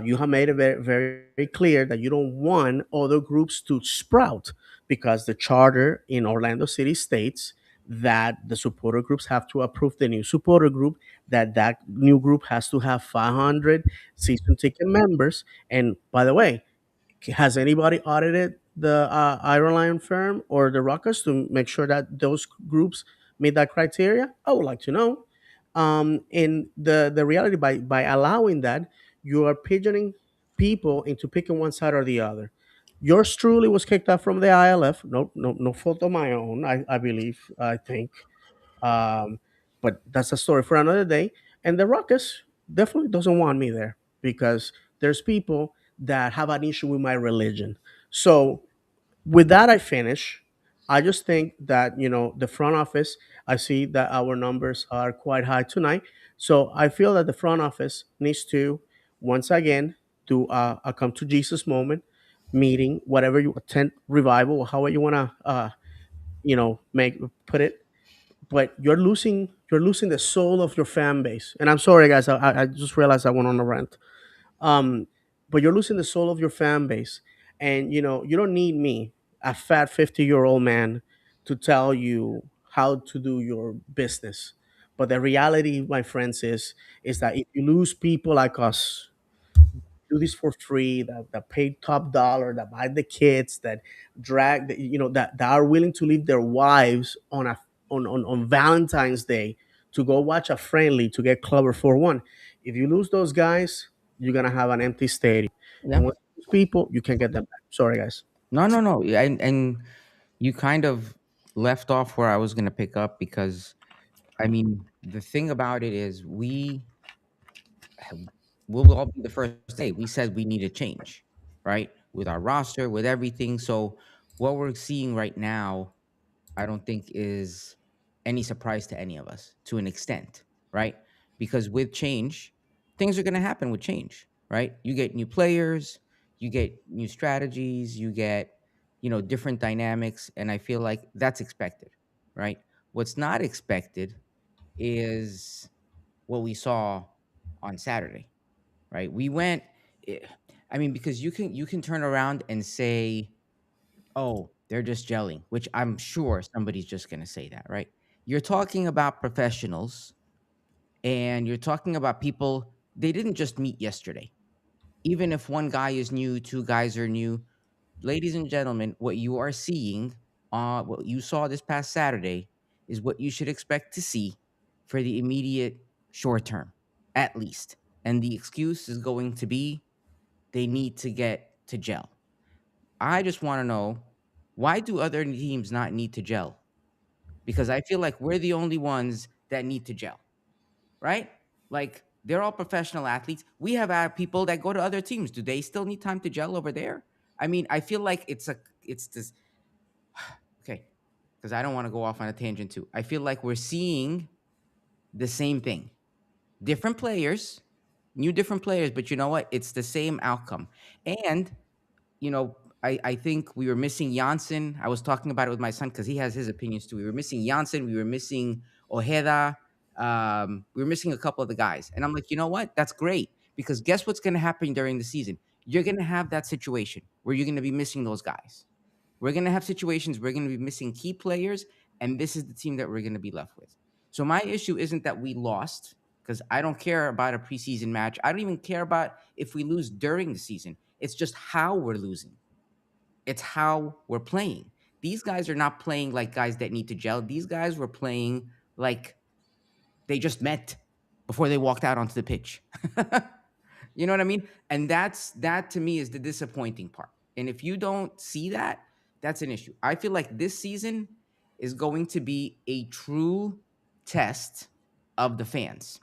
[SPEAKER 2] You have made it very, very clear that you don't want other groups to sprout, because the charter in Orlando City states that the supporter groups have to approve the new supporter group, that new group has to have 500 season ticket members. And by the way, has anybody audited the Iron Lion firm or the Rockers to make sure that those groups meet that criteria? I would like to know. And the reality, by allowing that, you are pigeoning people into picking one side or the other. Yours truly was kicked out from the ILF. No, no, no fault of my own. I believe. I think. Um, but that's a story for another day. And the Ruckus definitely doesn't want me there, because there's people that have an issue with my religion. So with that, I finish. I just think that, the front office. I see that our numbers are quite high tonight, so I feel that the front office needs to once again do a come to Jesus moment meeting, whatever you attend revival, however you want to make put it. But you're losing the soul of your fan base. And I'm sorry, guys, I just realized I went on a rant. um but you're losing the soul of your fan base. And you don't need me, a fat 50-year-old man, to tell you how to do your business. But the reality, my friends, is that if you lose people like us, do this for free, that pay top dollar, that buy the kids, that that are willing to leave their wives on Valentine's Day to go watch a friendly to get Clover 4-1. If you lose those guys, you're gonna have an empty stadium.
[SPEAKER 1] Yeah.
[SPEAKER 2] And with those people, you can't get them back. Sorry, guys.
[SPEAKER 1] No, no, no. Yeah, and you kind of left off where I was going to pick up because I mean, the thing about it is have, we'll all be the first day. We said we need a change, right? With our roster, with everything. So what we're seeing right now, I don't think is any surprise to any of us to an extent, right? Because with change, things are going to happen with change, right? You get new players, you get new strategies, you get, different dynamics. And I feel like that's expected, right? What's not expected is what we saw on Saturday, right? We went, eh, I mean, because you can turn around and say, "Oh, they're just gelling," which I'm sure somebody's just gonna say that, right? You're talking about professionals, and you're talking about people they didn't just meet yesterday. Even if one guy is new, two guys are new, ladies and gentlemen, what you are seeing, what you saw this past Saturday, is what you should expect to see for the immediate short term, at least. And the excuse is going to be they need to get to gel. I just want to know, why do other teams not need to gel? Because I feel like we're the only ones that need to gel, right? Like they're all professional athletes. We have people that go to other teams. Do they still need time to gel over there? I mean, I feel like it's this. Okay, because I don't want to go off on a tangent too. I feel like we're seeing the same thing. Different players, new different players, but you know what? It's the same outcome. And you know, I think we were missing Janssen. I was talking about it with my son because he has his opinions too. We were missing Janssen. We were missing Ojeda. We were missing a couple of the guys. And I'm like, you know what? That's great because guess what's going to happen during the season? You're going to have that situation where you're going to be missing those guys. We're going to have situations we're going to be missing key players, and this is the team that we're going to be left with. So my issue isn't that we lost because I don't care about a preseason match. I don't even care about if we lose during the season. It's just how we're losing. It's how we're playing. These guys are not playing like guys that need to gel. These guys were playing like they just met before they walked out onto the pitch. You know what I mean? And that to me is the disappointing part. And if you don't see that, that's an issue. I feel like this season is going to be a true test of the fans.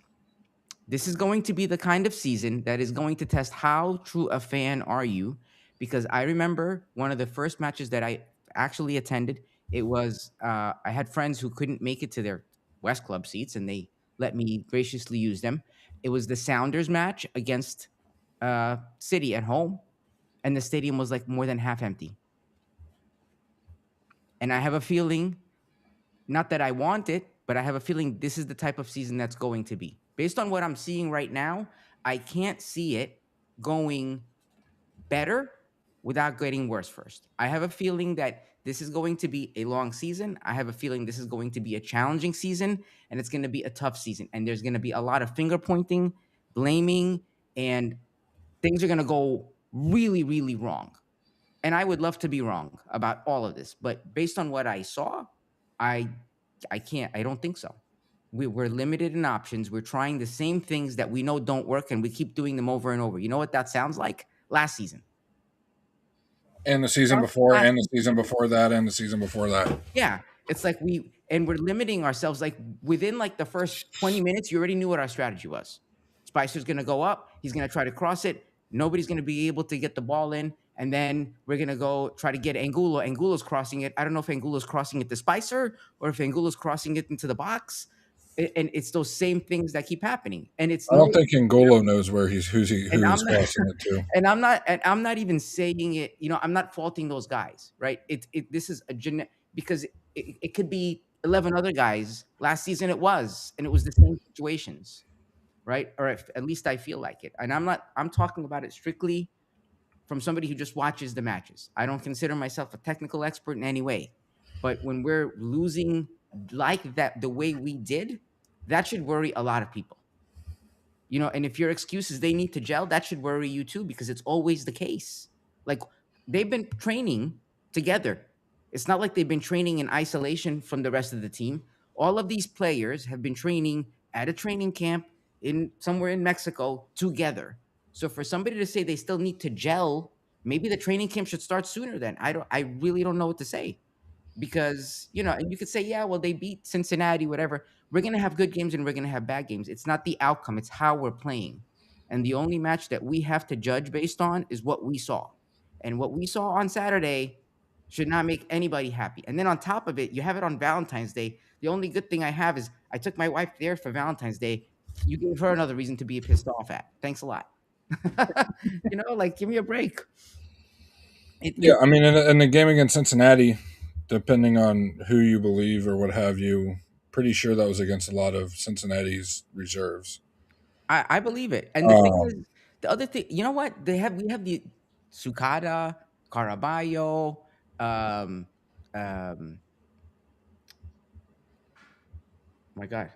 [SPEAKER 1] This is going to be the kind of season that is going to test how true a fan are you. Because I remember one of the first matches that I actually attended. It was I had friends who couldn't make it to their West Club seats, and they let me graciously use them. It was the Sounders match against City at home, and the stadium was like more than half empty. And I have a feeling, not that I want it, but I have a feeling this is the type of season that's going to be. Based on what I'm seeing right now, I can't see it. going better without getting worse first. I have a feeling that this is going to be a long season. I have a feeling this is going to be a challenging season and it's going to be a tough season. And there's going to be a lot of finger pointing, blaming, and things are going to go really, really wrong. And I would love to be wrong about all of this, but based on what I saw, I I don't think so. We're limited in options. We're trying the same things that we know don't work and we keep doing them over and over. You know what that sounds like? Last season.
[SPEAKER 3] And the season
[SPEAKER 1] Sounds
[SPEAKER 3] before,
[SPEAKER 1] like last
[SPEAKER 3] and the
[SPEAKER 1] season.
[SPEAKER 3] season before that, and the season before that.
[SPEAKER 1] Yeah. It's like we're limiting ourselves. Like within like the first 20 minutes, you already knew what our strategy was. Spicer's gonna go up, he's gonna try to cross it. Nobody's gonna be able to get the ball in, and then we're gonna go try to get Angulo. Angulo's crossing it. I don't know if Angulo's crossing it to Spicer or if Angulo's crossing it into the box. And it's those same things that keep happening. And it's
[SPEAKER 3] I don't
[SPEAKER 1] no
[SPEAKER 3] think Ngolo knows where
[SPEAKER 1] and
[SPEAKER 3] who he's
[SPEAKER 1] I'm not
[SPEAKER 3] crossing it to.
[SPEAKER 1] and I'm not even saying it, I'm not faulting those guys, right? This is a because it could be 11 other guys. Last season it was, and it was the same situations, right? Or if, at least I feel like it. And I'm talking about it strictly from somebody who just watches the matches. I don't consider myself a technical expert in any way. But when we're losing like that the way we did, that should worry a lot of people. And if your excuse is they need to gel, that should worry you too, because it's always the case. Like they've been training together. It's not like they've been training in isolation from the rest of the team. All of these players have been training at a training camp in somewhere in Mexico together. So for somebody to say they still need to gel, maybe the training camp should start sooner then. I really don't know what to say, because and you could say, yeah, well, they beat Cincinnati, whatever. We're going to have good games and we're going to have bad games. It's not the outcome, it's how we're playing. And the only match that we have to judge based on is what we saw, and what we saw on Saturday should not make anybody happy. And then on top of it, you have it on Valentine's Day. The only good thing I have is I took my wife there for Valentine's Day. You gave her another reason to be pissed off at. Thanks a lot. Like, give me a break.
[SPEAKER 3] Yeah,
[SPEAKER 1] it
[SPEAKER 3] I mean, in the game against Cincinnati, depending on who you believe or what have you, pretty sure that was against a lot of Cincinnati's reserves.
[SPEAKER 1] I believe it. And the thing is,
[SPEAKER 3] Um,
[SPEAKER 1] the other thing, you know what? We have the Sukada, Caraballo, um, um, my God,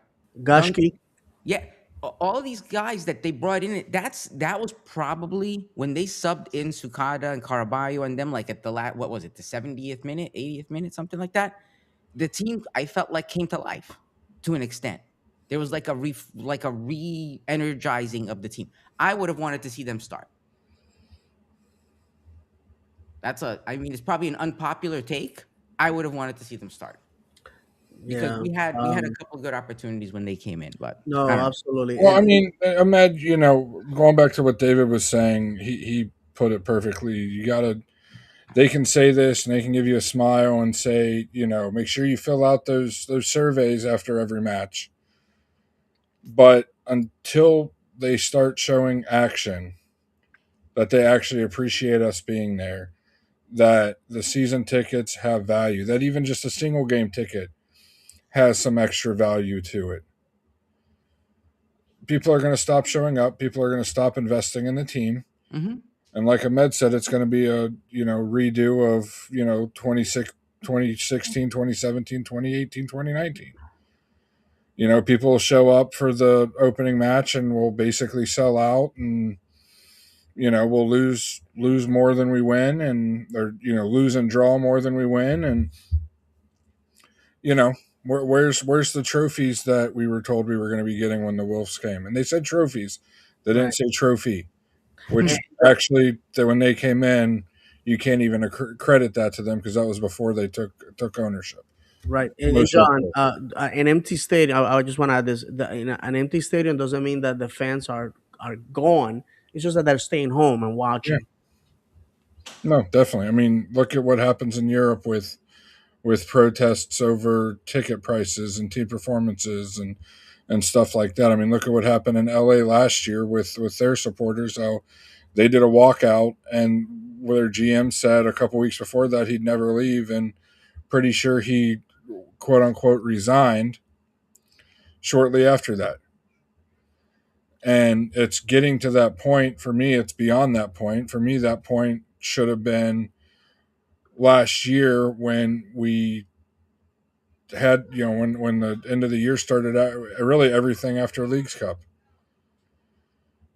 [SPEAKER 1] young,
[SPEAKER 2] Gashki.
[SPEAKER 1] yeah, all these guys that they brought in. That was probably when they subbed in Sukada and Caraballo and them, like at the what was it, the 70th minute, 80th minute, something like that. The team, I felt like, came to life to an extent. There was like a re-energizing of the team. I would have wanted to see them start. I mean, it's probably an unpopular take. I would have wanted to see them start, because
[SPEAKER 2] Yeah.
[SPEAKER 1] we had a couple good opportunities when they came in, but I
[SPEAKER 2] No,
[SPEAKER 1] don't know.
[SPEAKER 2] absolutely.
[SPEAKER 3] well, I mean, imagine, going back to what David was saying, he put it perfectly. They can say this and they can give you a smile and say, make sure you fill out those surveys after every match. But until they start showing action, that they actually appreciate us being there, that the season tickets have value, that even just a single game ticket has some extra value to it, people are going to stop showing up. People are going to stop investing in the team.
[SPEAKER 1] Hmm.
[SPEAKER 3] And like Ahmed said, it's going to be a redo of 2016, 2017, 2018, 2019. People will show up for the opening match and will basically sell out, and we'll lose more than we win, and or lose and draw more than we win, and you know where's the trophies that we were told we were going to be getting when the Wolves came, and they said trophies, they didn't
[SPEAKER 2] Right.
[SPEAKER 3] say trophy,
[SPEAKER 2] And,
[SPEAKER 3] which actually that when they came in, you can't even credit that to them because that was before they took ownership.
[SPEAKER 2] right. And
[SPEAKER 3] Most of
[SPEAKER 2] John,
[SPEAKER 3] it.
[SPEAKER 2] an empty stadium. I just want to add this: an empty stadium doesn't mean that the fans are gone. It's just that they're staying home and
[SPEAKER 3] Yeah,
[SPEAKER 2] watching.
[SPEAKER 3] no, definitely. I mean, look at what happens in Europe with protests over ticket prices and team performances and stuff like that. I mean, look at what happened in LA last year with their supporters. How they did a walkout, and their GM said a couple weeks before that he'd never leave, and pretty sure he quote unquote resigned shortly after that. And it's getting to that point. For me, it's beyond that point. For me, that point should have been last year when we had, when the end of the year started out, really everything after Leagues Cup.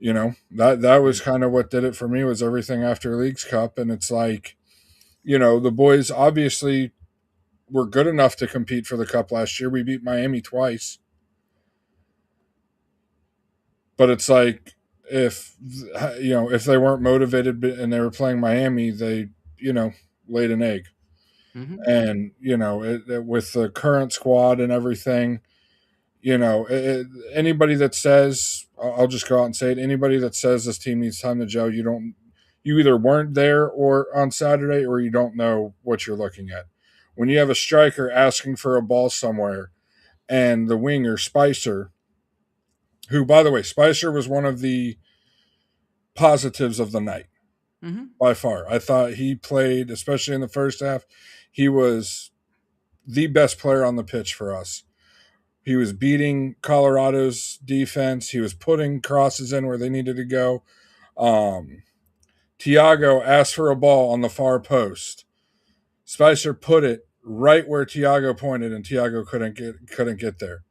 [SPEAKER 3] That was kind of what did it for me, was everything after Leagues Cup. And it's like, the boys obviously were good enough to compete for the cup last year. We beat Miami twice. But it's like, if if they weren't motivated and they were playing Miami, they laid an egg.
[SPEAKER 1] Hmm.
[SPEAKER 3] And with the current squad and everything, anybody that says, I'll just go out and say it, anybody that says this team needs time to gel, you either weren't there or on Saturday, or you don't know what you're looking at. When you have a striker asking for a ball somewhere, and the winger Spicer, who, by the way, Spicer was one of the positives of the night
[SPEAKER 1] Hmm.
[SPEAKER 3] by far. I thought he played, especially in the first half, he was the best player on the pitch for us. He was beating Colorado's defense. He was putting crosses in where they needed to go. Um, Tiago asked for a ball on the far post. Spicer put it right where Tiago pointed, and Tiago couldn't get there.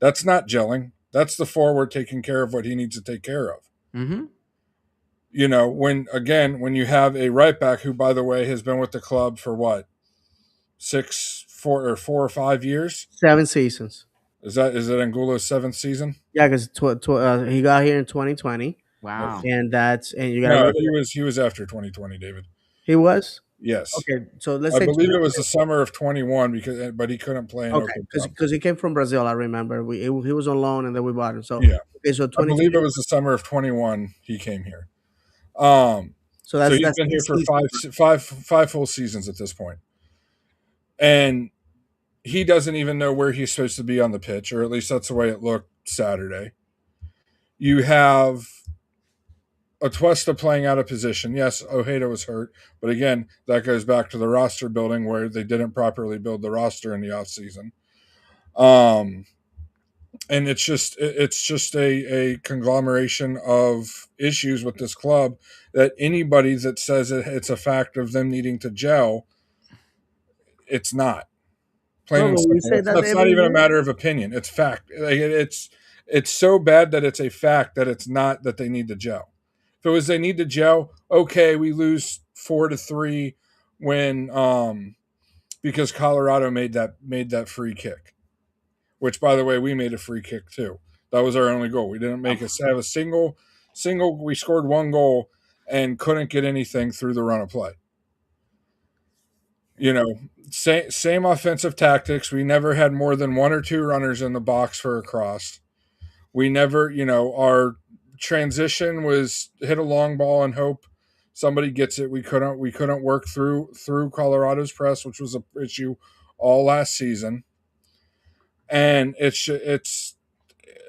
[SPEAKER 3] That's not gelling. That's the forward taking care of what he needs to take care of.
[SPEAKER 1] Hmm.
[SPEAKER 3] When you have a right back who, by the way, has been with the club for what, 4 or 5 years?
[SPEAKER 2] 7 seasons.
[SPEAKER 3] Is it Angulo's seventh season?
[SPEAKER 2] Yeah, because he got here in 2020,
[SPEAKER 1] Wow.
[SPEAKER 2] and you got to
[SPEAKER 3] No,
[SPEAKER 2] remember that
[SPEAKER 3] he was after 2020, David.
[SPEAKER 2] he was
[SPEAKER 3] Yes,
[SPEAKER 2] okay. So let's
[SPEAKER 3] I
[SPEAKER 2] say
[SPEAKER 3] believe it was the summer of 21, but he couldn't play in
[SPEAKER 2] okay,
[SPEAKER 3] Open Cup.
[SPEAKER 2] because he came from Brazil. I remember he was on loan and then we bought him. So
[SPEAKER 3] Yeah,
[SPEAKER 2] okay, so
[SPEAKER 3] I believe it
[SPEAKER 2] 2020.
[SPEAKER 3] was the summer of 21 he came here. Um,
[SPEAKER 2] So
[SPEAKER 3] so
[SPEAKER 2] that's
[SPEAKER 3] he's
[SPEAKER 2] that's
[SPEAKER 3] been here
[SPEAKER 2] six
[SPEAKER 3] for
[SPEAKER 2] seasons.
[SPEAKER 3] five full seasons at this point, and he doesn't even know where he's supposed to be on the pitch, or at least that's the way it looked Saturday. You have Atuesta playing out of position. Yes, Ojeda was hurt, but again, that goes back to the roster building where they didn't properly build the roster in the offseason. And it's just a conglomeration of issues with this club, that anybody that says it's a fact of them needing to gel, it's not. Plain
[SPEAKER 2] No,
[SPEAKER 3] and
[SPEAKER 2] but we
[SPEAKER 3] simple.
[SPEAKER 2] say that
[SPEAKER 3] That's not
[SPEAKER 2] every
[SPEAKER 3] even a
[SPEAKER 2] year.
[SPEAKER 3] matter of opinion. It's fact. Like, it's so bad that it's a fact that it's not that they need to gel. If it was they need to gel, okay, we lose 4-3 when because Colorado made that free kick, which, by the way, we made a free kick too. That was our only goal. We didn't make us have a single. We scored one goal and couldn't get anything through the run of play. You know, same offensive tactics. We never had more than one or two runners in the box for a cross. We never, our transition was hit a long ball and hope somebody gets it. We couldn't work through Colorado's press, which was an issue all last season. And it's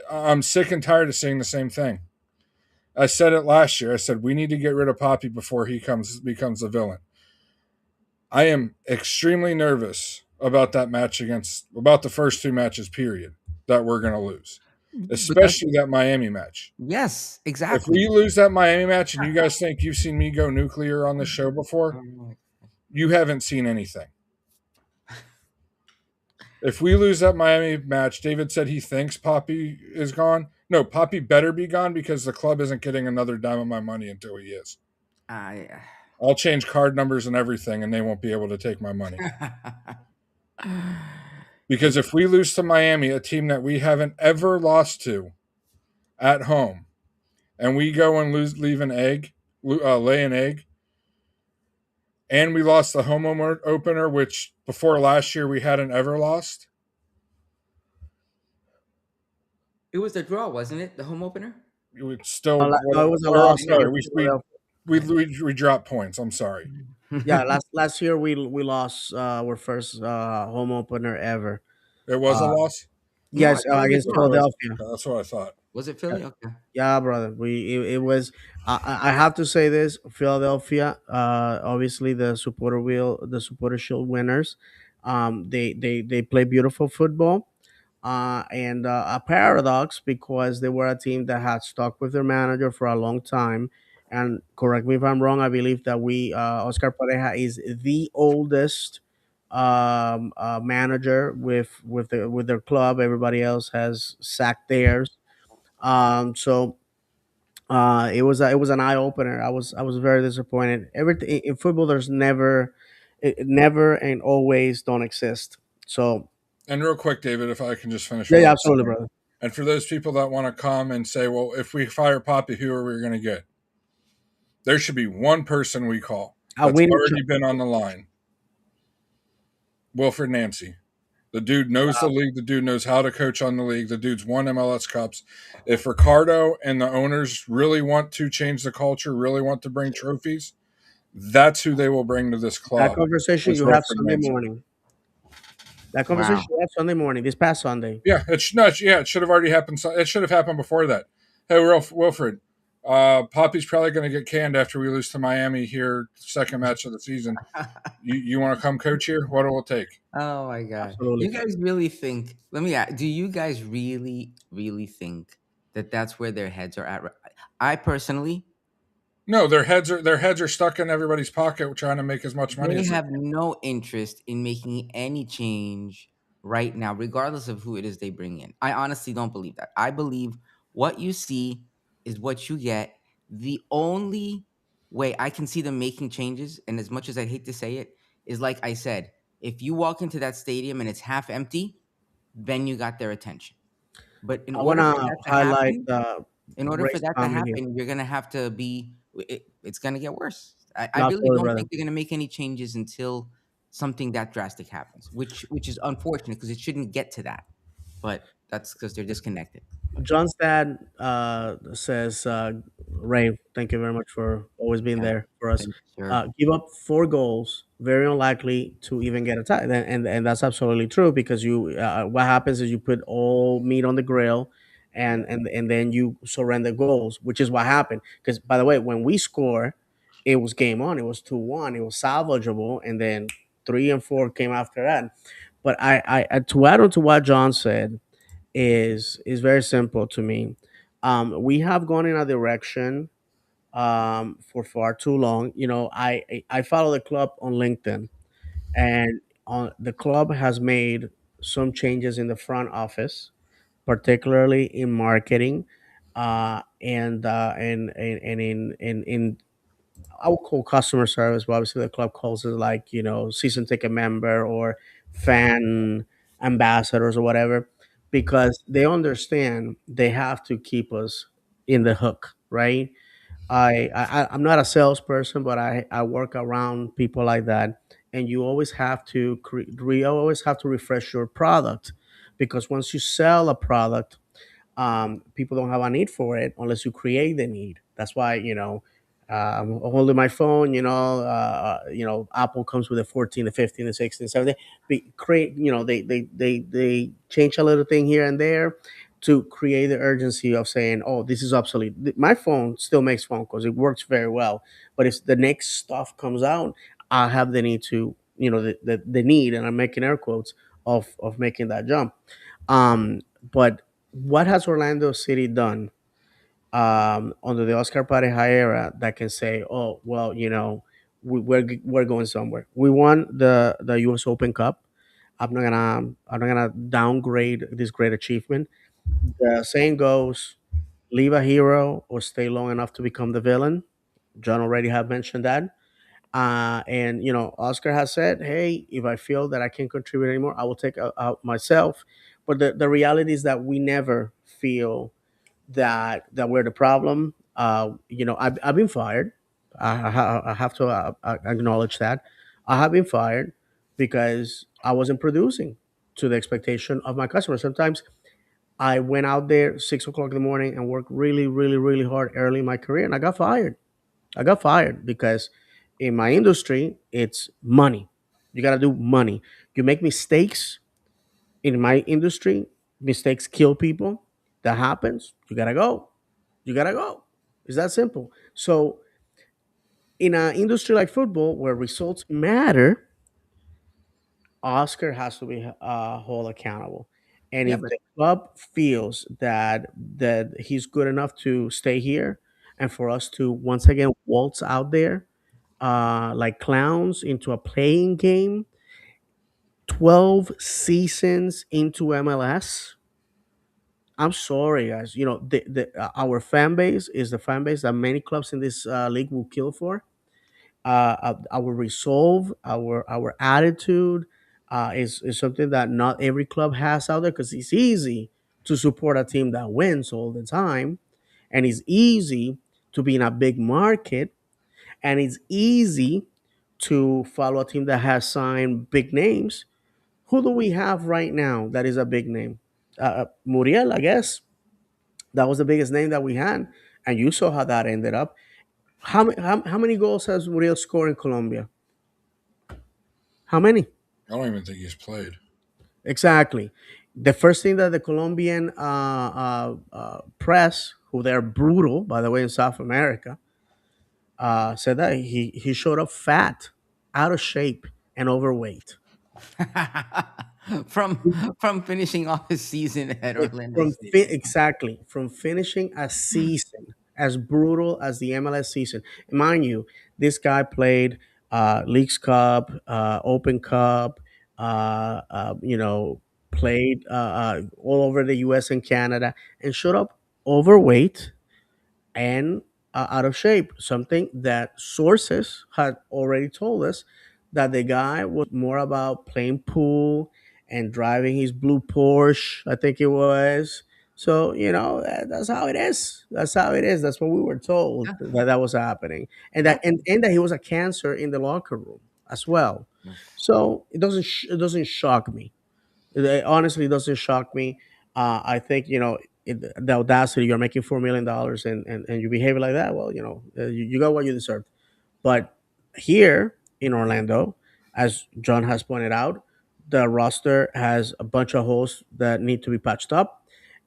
[SPEAKER 3] I'm sick and tired of seeing the same thing. I said it last year. I said we need to get rid of Poppy before he becomes a villain. I am extremely nervous about about the first two matches, period, that we're going to lose,
[SPEAKER 1] But that's
[SPEAKER 3] especially that Miami match.
[SPEAKER 1] yes,
[SPEAKER 3] If
[SPEAKER 1] exactly.
[SPEAKER 3] we lose that Miami match, and you guys think you've seen me go nuclear on the show before, you haven't seen anything. If we lose that Miami match, David said he thinks Poppy is gone. No, Poppy better be gone, because the club isn't getting another dime of my money until he is.
[SPEAKER 1] I.
[SPEAKER 3] I'll change card numbers and everything, and they won't be able to take my money. Because if we lose to Miami, a team that we haven't ever lost to at home, and we go and lay an egg, and we lost the home opener, which before last year we hadn't ever lost.
[SPEAKER 1] It was the draw, wasn't it? The home opener.
[SPEAKER 3] It would still,
[SPEAKER 2] No, it was a
[SPEAKER 3] or I'm
[SPEAKER 2] loss
[SPEAKER 3] sorry,
[SPEAKER 2] against Philadelphia.
[SPEAKER 3] we dropped points. I'm sorry.
[SPEAKER 2] Yeah, last year we lost our first home opener ever.
[SPEAKER 3] It was a
[SPEAKER 2] Uh,
[SPEAKER 3] loss.
[SPEAKER 1] No, I
[SPEAKER 2] yes,
[SPEAKER 1] thought it was a
[SPEAKER 2] against
[SPEAKER 1] draw.
[SPEAKER 2] Philadelphia.
[SPEAKER 3] That's what I thought.
[SPEAKER 1] Was it Philly? Okay.
[SPEAKER 2] Yeah, brother. It was. I have to say this: Philadelphia. Obviously, the supporter shield winners. They play beautiful football. and a paradox because they were a team that had stuck with their manager for a long time. And correct me if I'm wrong. I believe that we Oscar Pareja is the oldest manager with their club. Everybody else has sacked theirs. So it was an eye opener. I was very disappointed. Everything in football, there's never, it never and always don't exist. So
[SPEAKER 3] And real quick, David, if I can just finish
[SPEAKER 2] yeah,
[SPEAKER 3] what I
[SPEAKER 2] yeah,
[SPEAKER 3] was
[SPEAKER 2] absolutely,
[SPEAKER 3] saying.
[SPEAKER 2] brother.
[SPEAKER 3] And for those people that want to come and say, well, if we fire Poppy, who are we going to get? There should be one person we call that's
[SPEAKER 2] We need
[SPEAKER 3] already been on the line. Wilfred Nancy. The dude knows the league. The dude knows how to coach on the league. The dude's won MLS Cups. If Ricardo and the owners really want to change the culture, really want to bring trophies, that's who they will bring to this
[SPEAKER 2] that
[SPEAKER 3] club.
[SPEAKER 2] conversation
[SPEAKER 3] Is
[SPEAKER 2] you have
[SPEAKER 3] Wilfred
[SPEAKER 2] Sunday
[SPEAKER 3] Nancy.
[SPEAKER 2] morning. That conversation
[SPEAKER 1] Wow.
[SPEAKER 2] you have Sunday morning, this past Sunday.
[SPEAKER 3] Yeah, it's not. Yeah, it should have already happened. It should have happened before that. Hey, Wilfred, Poppy's probably going to get canned after we lose to Miami here, second match of the season. You want to come coach here? What it will take?
[SPEAKER 1] Oh my god.
[SPEAKER 2] Absolutely.
[SPEAKER 1] You guys really think, let me ask, do you guys really think that that's where their heads are at? I personally,
[SPEAKER 3] No, their heads are stuck in everybody's pocket, trying to make as much money
[SPEAKER 1] they
[SPEAKER 3] as they
[SPEAKER 1] have
[SPEAKER 3] can.
[SPEAKER 1] no interest in making any change right now, regardless of who it is they bring in. I honestly don't believe that. I believe what you see is what you get. The only way I can see them making changes, and as much as I hate to say it, is like I said, if you walk into that stadium and it's half empty, then you got their attention. But
[SPEAKER 2] I want to highlight
[SPEAKER 1] in order for
[SPEAKER 2] Ray's
[SPEAKER 1] that to
[SPEAKER 2] comment here.
[SPEAKER 1] happen, you're gonna have to be. It's gonna get worse. I
[SPEAKER 2] No,
[SPEAKER 1] really
[SPEAKER 2] absolutely,
[SPEAKER 1] don't
[SPEAKER 2] brother.
[SPEAKER 1] think they're gonna make any changes until something that drastic happens, which is unfortunate because it shouldn't get to that. But that's because they're disconnected.
[SPEAKER 2] John's dad says, Ray, thank you very much for always being
[SPEAKER 1] Yeah,
[SPEAKER 2] there for us.
[SPEAKER 1] thank you, sir.
[SPEAKER 2] Give up 4 goals, very unlikely to even get a tie. And that's absolutely true because what happens is you put all meat on the grill and then you surrender goals, which is what happened. Because, by the way, when we score, it was game on. It was 2-1. It was salvageable. And then 3 and 4 came after that. But to add on to what John said, is very simple to me. We have gone in a direction for far too long. I follow the club on LinkedIn, and the club has made some changes in the front office, particularly in marketing, and in I would call customer service, but obviously the club calls it like, season ticket member or fan ambassadors or whatever, because they understand they have to keep us in the hook, right? I'm not a salesperson, but I work around people like that, and you always have to always have to refresh your product, because once you sell a product, people don't have a need for it unless you create the need. That's why, I'm holding my phone. Apple comes with a 14, the 15, the 16, 17. Create, they change a little thing here and there to create the urgency of saying, "Oh, this is obsolete." My phone still makes phone calls; it works very well. But if the next stuff comes out, I have the need to, the need, and I'm making air quotes of making that jump. But what has Orlando City done under the Oscar Pareja era that can say, "Oh, well, we're going somewhere"? We won the U.S. Open Cup. I'm not gonna downgrade this great achievement. The saying goes, "Leave a hero or stay long enough to become the villain." John already have mentioned that. And Oscar has said, "Hey, if I feel that I can't contribute anymore, I will take out myself." But the reality is that we never feel that we're the problem. I've been fired. I have to acknowledge that I have been fired because I wasn't producing to the expectation of my customers. Sometimes I went out there 6 o'clock in the morning and worked really, really, really hard early in my career, and I got fired. I got fired because in my industry, it's money. You got to do money. You make mistakes in my industry, mistakes kill people. That happens. You got to go. You got to go. It's that simple. So, in an industry like football where results matter, Oscar has to be held accountable. And
[SPEAKER 1] Yeah,
[SPEAKER 2] if
[SPEAKER 1] but
[SPEAKER 2] the club feels that he's good enough to stay here and for us to once again waltz out there like clowns into a playing game 12 seasons into MLS, I'm sorry, guys. You know, our fan base is the fan base that many clubs in this league will kill for. Our resolve, our attitude is something that not every club has out there because it's easy to support a team that wins all the time, and it's easy to be in a big market, and it's easy to follow a team that has signed big names. Who do we have right now that is a big name? Muriel, I guess that was the biggest name that we had, and you saw how that ended up. How many goals has Muriel scored in Colombia? How many?
[SPEAKER 3] I don't even think he's played.
[SPEAKER 2] Exactly. The first thing that the Colombian press, who they're brutal, by the way, in South America, said that he showed up fat, out of shape, and overweight.
[SPEAKER 1] from from finishing off his season at Orlando City.
[SPEAKER 2] Exactly from finishing a season as brutal as the MLS season. Mind you, this guy played Leagues Cup, Open Cup, you know, played all over the U.S. and Canada, and showed up overweight and out of shape. Something that sources had already told us that the guy was more about playing pool and driving his blue Porsche, I think it was. So, you know, that's how it is. That's how it is. That's what we were told
[SPEAKER 1] Yeah,
[SPEAKER 2] that that was happening. And
[SPEAKER 1] yeah.
[SPEAKER 2] and that he was a cancer in the locker room as well. So it doesn't shock me. It honestly doesn't shock me. I think the audacity, you're making $4 million and you behave like that. Well, you got what you deserve. But here in Orlando, as John has pointed out, the roster has a bunch of holes that need to be patched up.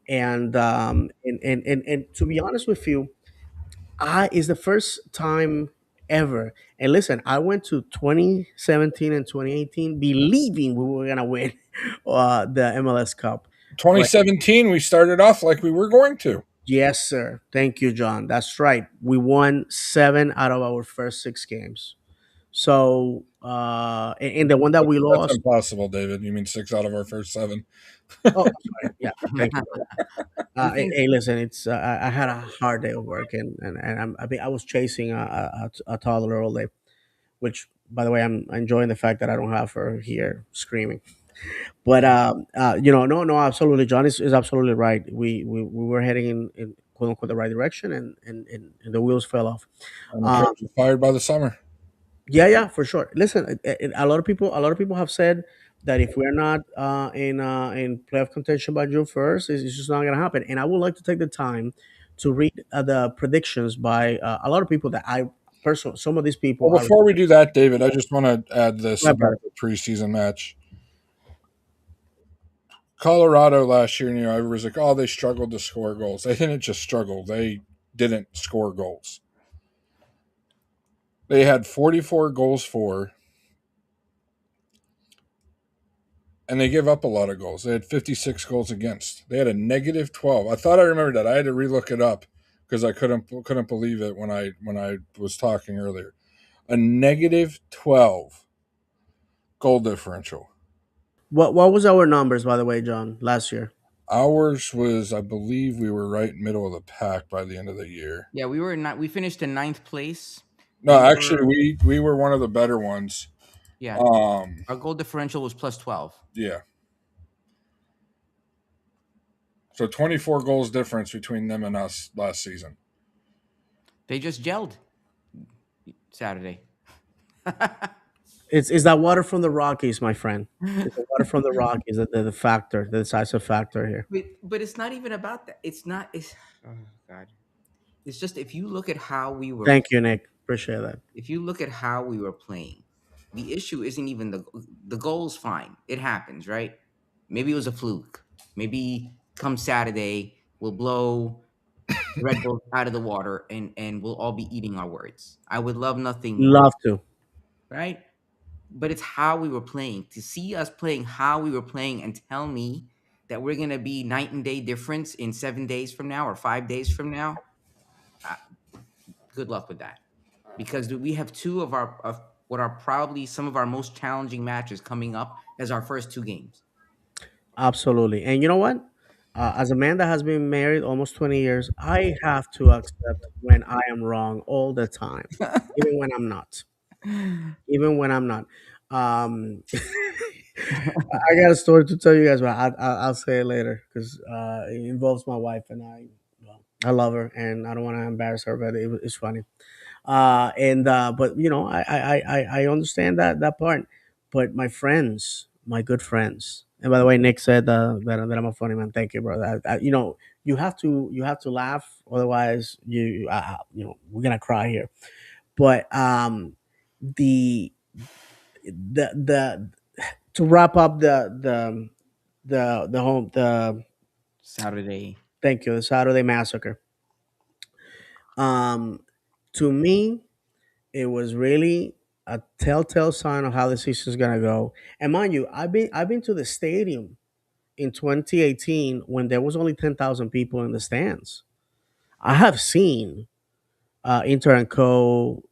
[SPEAKER 2] And to be honest with you, I is the first time ever. And listen, I went to 2017 and 2018 believing we were gonna win the MLS Cup. But
[SPEAKER 3] 2017, we started off like we were going to.
[SPEAKER 2] yes, sir. Thank you, John. That's right. We won 7 out of our first 6 games. So, and the one that we
[SPEAKER 3] That's
[SPEAKER 2] lost.
[SPEAKER 3] impossible, David. You mean 6 out of our first 7?
[SPEAKER 2] Oh, sorry. Yeah, thank you.
[SPEAKER 1] The
[SPEAKER 2] Hey,
[SPEAKER 1] thing,
[SPEAKER 2] hey, listen, I had a hard day of work, and I was chasing a toddler all day. Which, by the way, I'm enjoying the fact that I don't have her here screaming. But no, absolutely, John is absolutely right. We were heading in quote unquote the right direction, and the wheels fell off.
[SPEAKER 3] And the
[SPEAKER 2] Uh,
[SPEAKER 3] coach was fired by the summer.
[SPEAKER 2] yeah, yeah, for sure. Listen, a lot of people have said that if we're not in playoff contention by June 1st, it's just not going to happen. And I would like to take the time to read the predictions by a lot of people that I personally, some of these people
[SPEAKER 3] Well,
[SPEAKER 2] are.
[SPEAKER 3] before we do that, David, I just want to add this
[SPEAKER 2] Yeah, brother.
[SPEAKER 3] about the preseason match. Colorado last year, everybody was like, oh, they struggled to score goals. They didn't just struggle, they didn't score goals. They had 44 goals for, and they give up a lot of goals. They had 56 goals against. They had a negative 12. I thought I remembered that. I had to relook it up because I couldn't believe it when I was talking earlier. A negative 12 goal differential.
[SPEAKER 2] What was our numbers, by the way, John, last year?
[SPEAKER 3] Ours was, I believe, we were right middle of the pack by the end of the year.
[SPEAKER 1] yeah, we were not. We finished in ninth place.
[SPEAKER 3] No,
[SPEAKER 1] We
[SPEAKER 3] actually,
[SPEAKER 1] were,
[SPEAKER 3] we were one of the better ones.
[SPEAKER 1] yeah.
[SPEAKER 3] Um,
[SPEAKER 1] Our goal differential was plus 12.
[SPEAKER 3] yeah. So 24 goals difference between them and us last season.
[SPEAKER 1] They just gelled Saturday.
[SPEAKER 2] It's that water from the Rockies, my friend. It's the water from the Rockies, the factor, the decisive factor here.
[SPEAKER 1] But it's not even about that. It's not. It's oh god. It's just if you look at how we were
[SPEAKER 2] Thank you, Nick. Appreciate that.
[SPEAKER 1] if you look at how we were playing, the issue isn't even the goal's fine. It happens, right? Maybe it was a fluke. Maybe come Saturday we'll blow Red Bull out of the water and we'll all be eating our words. I would love nothing more,
[SPEAKER 2] Love to.
[SPEAKER 1] right? But it's how we were playing. To see us playing how we were playing and tell me that we're gonna be night and day difference in 7 days from now or 5 days from now, uh, good luck with that. Because we have two of what are probably some of our most challenging matches coming up as our first two games.
[SPEAKER 2] Absolutely. And you know what? As a man that has been married almost 20 years, I have to accept when I am wrong all the time, even when I'm not. Even when I'm not. I got a story to tell you guys, but I'll say it later because it involves my wife, and well, I love her, and I don't want to embarrass her, but it's funny. And But you know, I understand that part. But my friends, my good friends, and by the way, Nick said that I'm a funny man. Thank you, brother. You know, you have to laugh, otherwise you know, we're gonna cry here. But the the to wrap up the home the
[SPEAKER 1] Saturday.
[SPEAKER 2] thank you, the Saturday massacre. Um, to me, it was really a telltale sign of how the season's gonna go. And mind you, I've been to the stadium in 2018 when there was only 10,000 people in the stands. I have seen Inter and Co,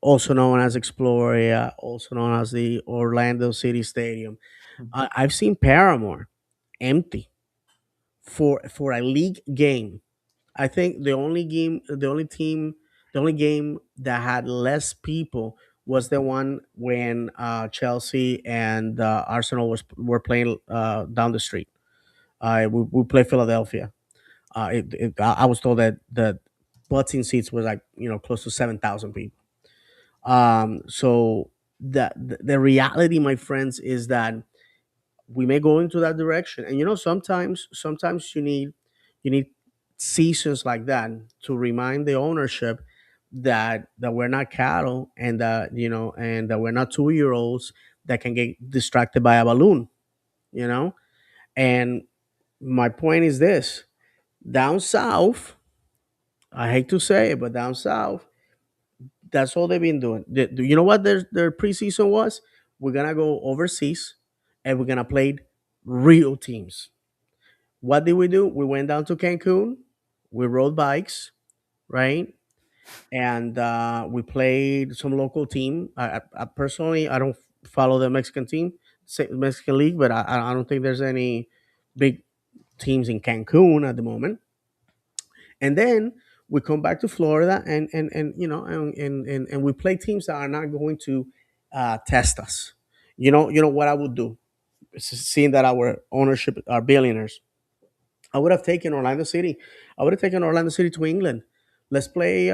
[SPEAKER 2] also known as Exploria, also known as the Orlando City Stadium. I've seen Paramore empty for a league game. I think the only game that had less people was the one when Chelsea and Arsenal were playing down the street. We played Philadelphia. I was told that the butting seats were like, you know, close to 7,000 people. So the reality, my friends, is that we may go into that direction. And you know, sometimes you need seasons like that to remind the ownership that we're not cattle, and that, you know, and that we're not 2 year olds that can get distracted by a balloon, you know. And my point is this: down south, I hate to say it, but down south, that's all they've been doing. You know what their preseason was? We're gonna go overseas and we're gonna play real teams. What did we do? We went down to Cancun. We rode bikes, right? And we played some local team. I personally, I don't follow the Mexican team, Mexican league, but I don't think there's any big teams in Cancun at the moment. And then we come back to Florida, and you know, and we play teams that are not going to test us. You know what I would do, seeing that our ownership are billionaires. I would have taken Orlando City. I would have taken Orlando City to England. Let's play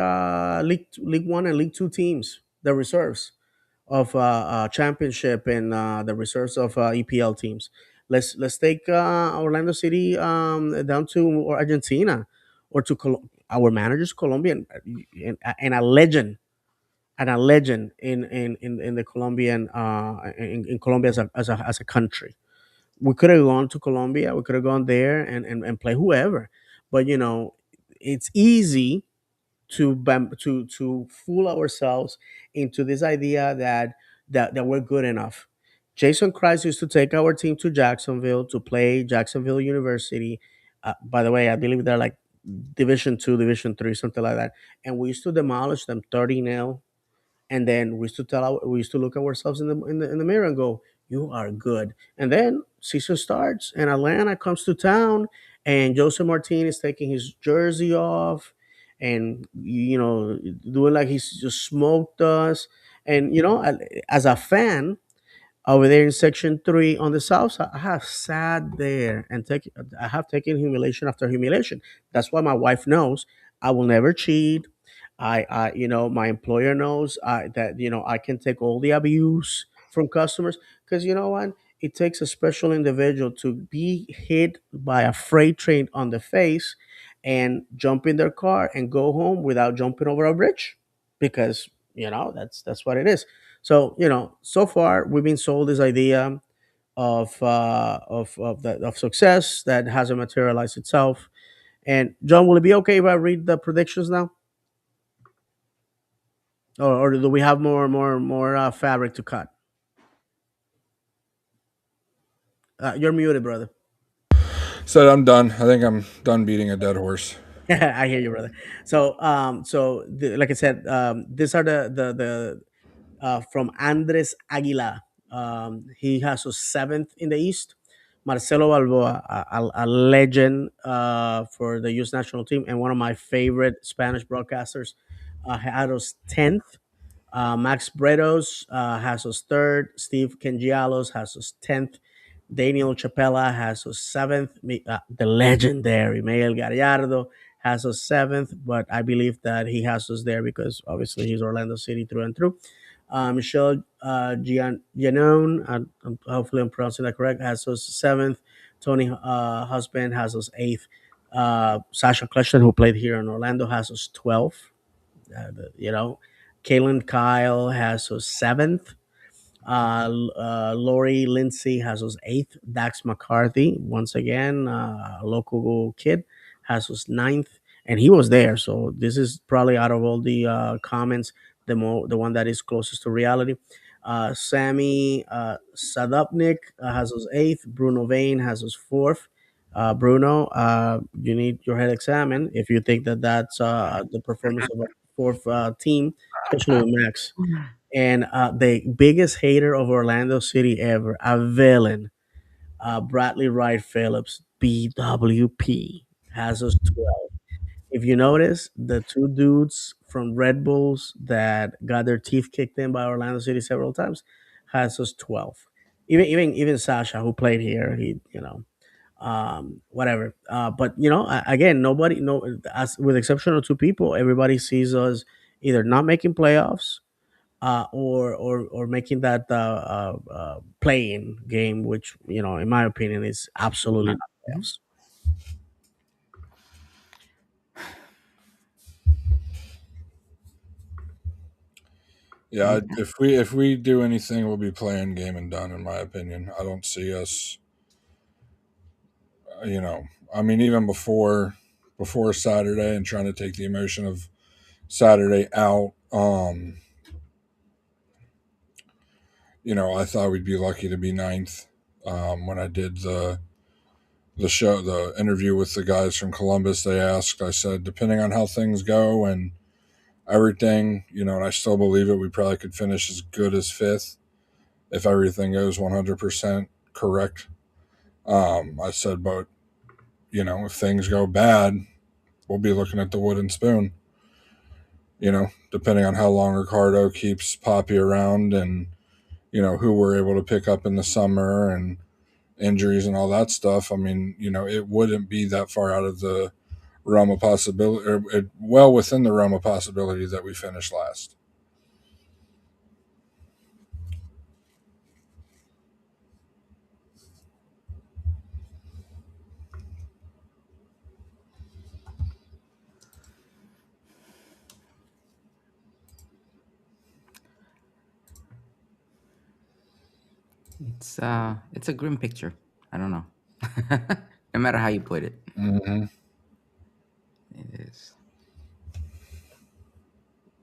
[SPEAKER 2] League One and League Two teams, the reserves of Championship, and the reserves of EPL teams. Let's take Orlando City down to Argentina, or to our manager's Colombian, and a legend in the Colombian in Colombia as a country. We could have gone to Colombia. We could have gone there and play whoever. But you know, it's easy to fool ourselves into this idea that we're good enough. Jason Christ used to take our team to Jacksonville to play Jacksonville University. By the way, I believe they're like Division 2, Division 3, something like that. And we used to demolish them 30-0. And then we used to look at ourselves in the mirror and go, "You are good." And then season starts, and Atlanta comes to town, and Jose Martin is taking his jersey off, and you know, doing like he's just smoked us. And you know, as a fan, over there in Section 3 on the south side, I have sat there and I have taken humiliation after humiliation. That's why my wife knows I will never cheat. You know, my employer knows that, you know, I can take all the abuse from customers, because you know what? It takes a special individual to be hit by a freight train on the face and jump in their car and go home without jumping over a bridge, because you know that's what it is. So you know, so far we've been sold this idea of success that hasn't materialized itself. And John, will it be okay if I read the predictions now, or do we have more fabric to cut? You're muted, brother.
[SPEAKER 3] So I'm done. I think I'm done beating a dead horse.
[SPEAKER 2] I hear you, brother. So, like I said, these are the from Andres Aguila. He has a seventh in the East. Marcelo Balboa, a legend for the U.S. national team and one of my favorite Spanish broadcasters, had us 10th. Max Bretos has us third. Steve Kengialos has us 10th. Daniel Chapella has us seventh. The legendary Miguel Gallardo has us seventh, but I believe that he has us there because obviously he's Orlando City through and through. Michelle Giannone, hopefully I'm pronouncing that correct, has us seventh. Tony Husband has us eighth. Sasha Kleshton, who played here in Orlando, has us 12th. You know, Kalen Kyle has us seventh. Lori Lindsay has us eighth. Dax McCarthy, once again, a local kid, has us ninth, and he was there. So this is probably out of all the comments, the one that is closest to reality. Sammy Sadupnik has us eighth. Bruno Vane has us fourth. Bruno, you need your head examined if you think that that's the performance of a fourth team, especially with Max. And the biggest hater of Orlando City ever, a villain, Bradley Wright Phillips, BWP, has us 12. If you notice, the two dudes from Red Bulls that got their teeth kicked in by Orlando City several times has us 12. Even Sasha, who played here, he whatever. But again, nobody, no, as with exception of two people, everybody sees us either not making playoffs or making that playing game, which in my opinion, is absolutely not
[SPEAKER 1] Mhm.
[SPEAKER 2] playoffs.
[SPEAKER 3] Yeah,
[SPEAKER 1] Yeah.
[SPEAKER 3] if we do anything, we'll be playing game and done. In my opinion, I don't see us. You know, I mean, even before Saturday and trying to take the emotion of Saturday out. I thought we'd be lucky to be ninth. When I did the interview with the guys from Columbus, they asked. I said, depending on how things go and everything, and I still believe it. We probably could finish as good as fifth if everything goes 100% correct. I said, but if things go bad, we'll be looking at the wooden spoon. Depending on how long Ricardo keeps Poppy around and who we're able to pick up in the summer and injuries and all that stuff. I mean, it wouldn't be that far out of the realm of possibility, or well within the realm of possibility that we finish last.
[SPEAKER 1] It's a grim picture. I don't know. No matter how you put it,
[SPEAKER 3] Hmm.
[SPEAKER 1] it is.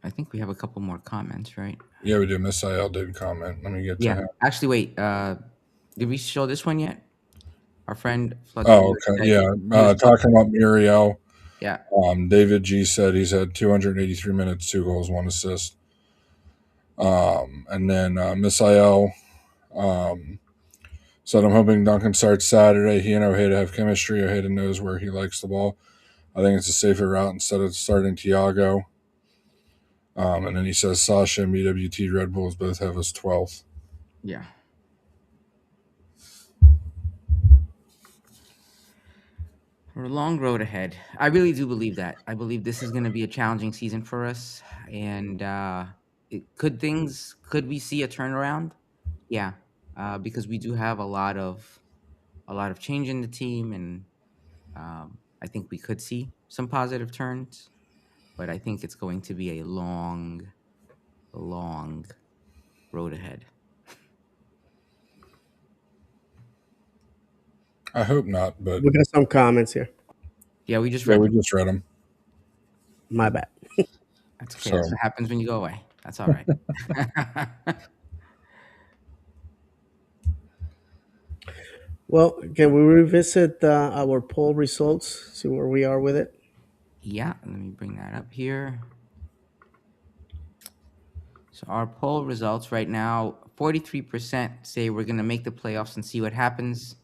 [SPEAKER 1] I think we have a couple more comments, right?
[SPEAKER 3] Yeah, we do. Miss IL did comment. Let me get to
[SPEAKER 1] Yeah.
[SPEAKER 3] him.
[SPEAKER 1] Actually, wait. Did we show this one yet? Our friend Flood the
[SPEAKER 3] Oh,
[SPEAKER 1] Viewer
[SPEAKER 3] okay.
[SPEAKER 1] said
[SPEAKER 3] Yeah.
[SPEAKER 1] he was talking.
[SPEAKER 3] Talking about Muriel,
[SPEAKER 1] Yeah.
[SPEAKER 3] David G said he's had 283 minutes, 2 goals, 1 assist. And then Miss IL said, I'm hoping Duncan starts Saturday. He and Ojeda have chemistry. Ojeda knows where he likes the ball. I think it's a safer route instead of starting Tiago. And then he says Sasha and BWT Red Bulls both have us 12th.
[SPEAKER 1] Yeah. We're a long road ahead. I really do believe that. I believe this is going to be a challenging season for us. And could we see a turnaround? Yeah, because we do have a lot of change in the team, and I think we could see some positive turns. But I think it's going to be a long, long road ahead.
[SPEAKER 3] I hope not, but
[SPEAKER 2] We got some comments here.
[SPEAKER 1] Yeah, we just
[SPEAKER 3] yeah,
[SPEAKER 1] read
[SPEAKER 3] we
[SPEAKER 1] them.
[SPEAKER 3] just read them.
[SPEAKER 2] My bad.
[SPEAKER 1] That's okay. That's
[SPEAKER 3] So
[SPEAKER 1] what happens when you go away. That's all right.
[SPEAKER 2] Well, can we revisit our poll results? See where we are with it.
[SPEAKER 1] Yeah, let me bring that up here. So our poll results right now, 43% say we're going to make the playoffs and see what happens,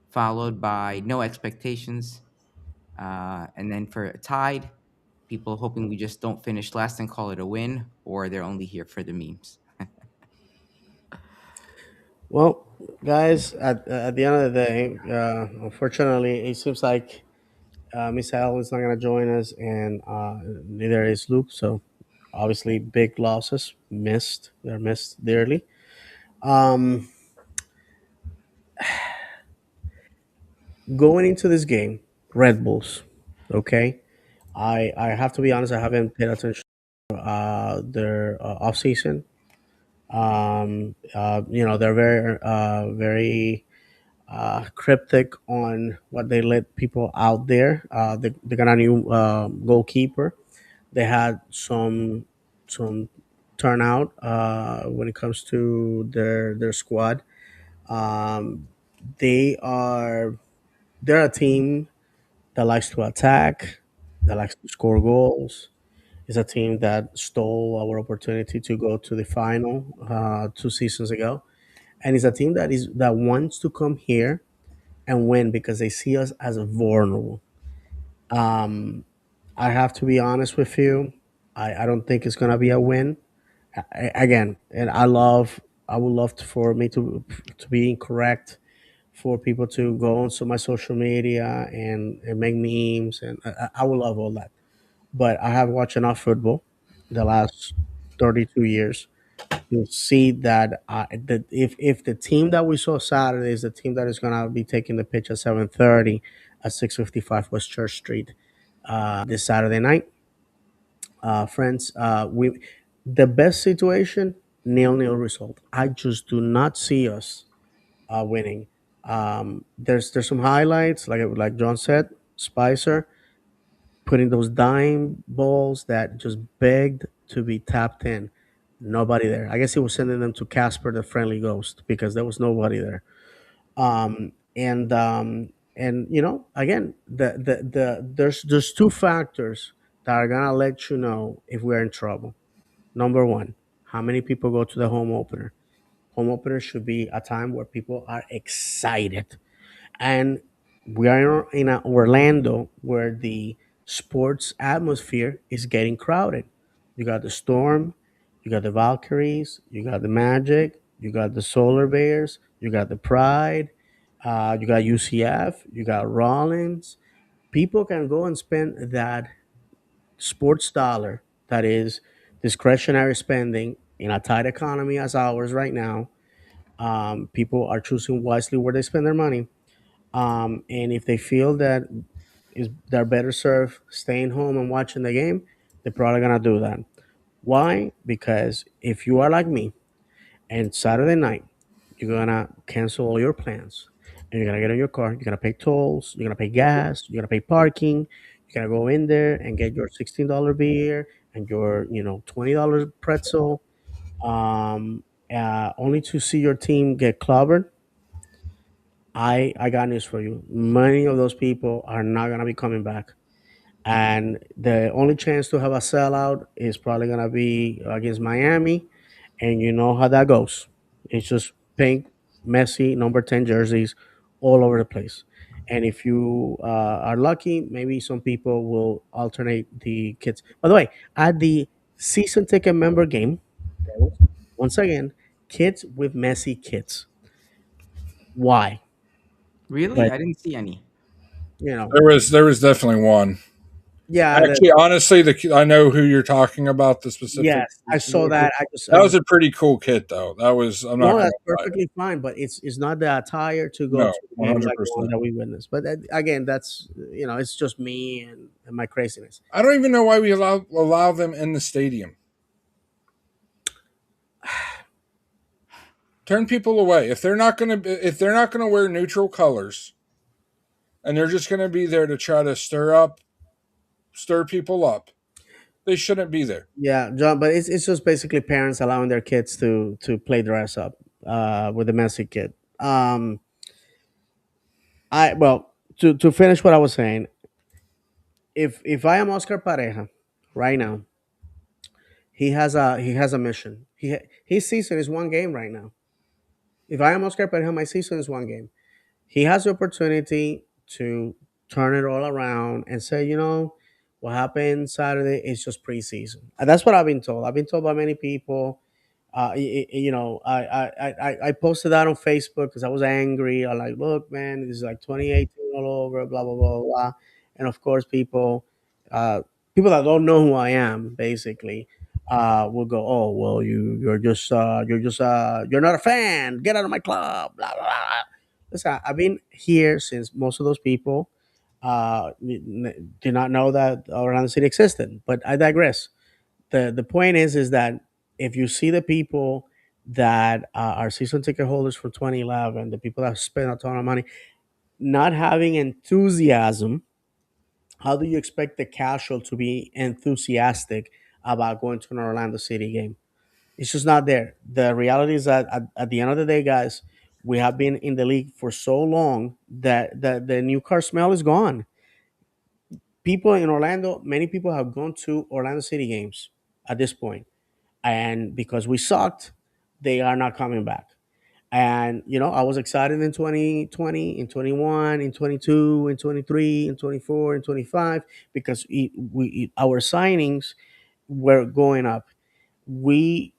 [SPEAKER 1] followed by no expectations. And then for tied, people hoping we just don't finish last and call it a win, or they're only here for the memes.
[SPEAKER 2] Well, guys, at the end of the day, unfortunately, it seems like Misael is not going to join us, and neither is Luke. So, obviously, big losses missed. They're missed dearly. Um, Going into this game, Red Bulls. Okay, I have to be honest. I haven't paid attention to their off season. They're very cryptic on what they let people out there. They got a new goalkeeper. They had some turnout when it comes to their squad. Um, they are they're a team that likes to attack, that likes to score goals. It's a team that stole our opportunity to go to the final 2 seasons ago, and it's a team that wants to come here and win because they see us as vulnerable. Um, I have to be honest with you. I don't think it's gonna be a win. Again, and I would love for me to be incorrect, for people to go onto my social media and make memes, and I would love all that. But I have watched enough football the last 32 years to see that if the team that we saw Saturday is the team that is gonna be taking the pitch at 7:30 at 6:55 West Church Street this Saturday night, friends, we the best situation, 0-0 result. I just do not see us winning. There's some highlights, like John said, Spicer putting those dime balls that just begged to be tapped in. Nobody there. I guess he was sending them to Casper the Friendly Ghost because there was nobody there. And again, there's two factors that are gonna let you know if we're in trouble. Number one, how many people go to the home opener? Home opener should be a time where people are excited, and we are in Orlando where the sports atmosphere is getting crowded. You got the Storm, you got the Valkyries, you got the Magic, you got the Solar Bears, you got the Pride, you got UCF, you got Rollins. People can go and spend that sports dollar that is discretionary spending in a tight economy as ours right now. People are choosing wisely where they spend their money, and if they feel that they're better served staying home and watching the game, they're probably gonna do that. Why? Because if you are like me and Saturday night you're gonna cancel all your plans and you're gonna get in your car, you're gonna pay tolls, you're gonna pay gas, you're gonna pay parking, you're gonna go in there and get your $16 beer and your $20 pretzel, only to see your team get clobbered. I got news for you. Many of those people are not gonna be coming back, and the only chance to have a sellout is probably gonna be against Miami, and you know how that goes. It's just pink, messy number 10 jerseys all over the place. And if you are lucky, maybe some people will alternate the kits. By the way, at the season ticket member game, there was, once again, kids with messy kits. Why?
[SPEAKER 1] Really?
[SPEAKER 2] But
[SPEAKER 1] I didn't see any.
[SPEAKER 2] you know,
[SPEAKER 3] There was definitely one.
[SPEAKER 2] yeah,
[SPEAKER 3] Actually, honestly, I know who you're talking about. The specific.
[SPEAKER 2] yes, I saw that. I
[SPEAKER 3] That was
[SPEAKER 2] just
[SPEAKER 3] a pretty cool kit, though. That was. I'm not
[SPEAKER 2] No,
[SPEAKER 3] gonna
[SPEAKER 2] that's
[SPEAKER 3] lie.
[SPEAKER 2] perfectly fine, but it's not the attire to go
[SPEAKER 3] No,
[SPEAKER 2] to the
[SPEAKER 3] one
[SPEAKER 2] game
[SPEAKER 3] hundred
[SPEAKER 2] like the one
[SPEAKER 3] percent.
[SPEAKER 2] that we witnessed. But again, that's it's just me and my craziness.
[SPEAKER 3] I don't even know why we allow them in the stadium. Turn people away if they're not gonna wear neutral colors and they're just gonna be there to try to stir people up. They shouldn't be there.
[SPEAKER 2] Yeah, John, but it's just basically parents allowing their kids to play dress up with the messy kid. Um, I well to finish what I was saying, if I am Oscar Pareja right now, he has a mission. His season is one game right now. If I am Oscar Pareja, my season is one game. He has the opportunity to turn it all around and say, what happened Saturday is just preseason. And that's what I've been told. I've been told by many people. I posted that on Facebook because I was angry. I like, look, man, this is like 2018 all over, blah blah blah blah. And of course, uh, people that don't know who I am, basically, will go, oh well, you're not a fan. Get out of my club. Blah blah blah. Listen, I've been here since most of those people did not know that Orlando City existed. But I digress. The point is that if you see the people that are season ticket holders from 2011, the people that spend a ton of money, not having enthusiasm, how do you expect the casual to be enthusiastic about going to an Orlando City game? It's just not there. The reality is that at the end of the day, guys, we have been in the league for so long that the new car smell is gone. People in Orlando, many people have gone to Orlando City games at this point, and because we sucked, they are not coming back. And I was excited in 2020, in 21, in 22, in 23, in 24, in 25 because our signings were going up. We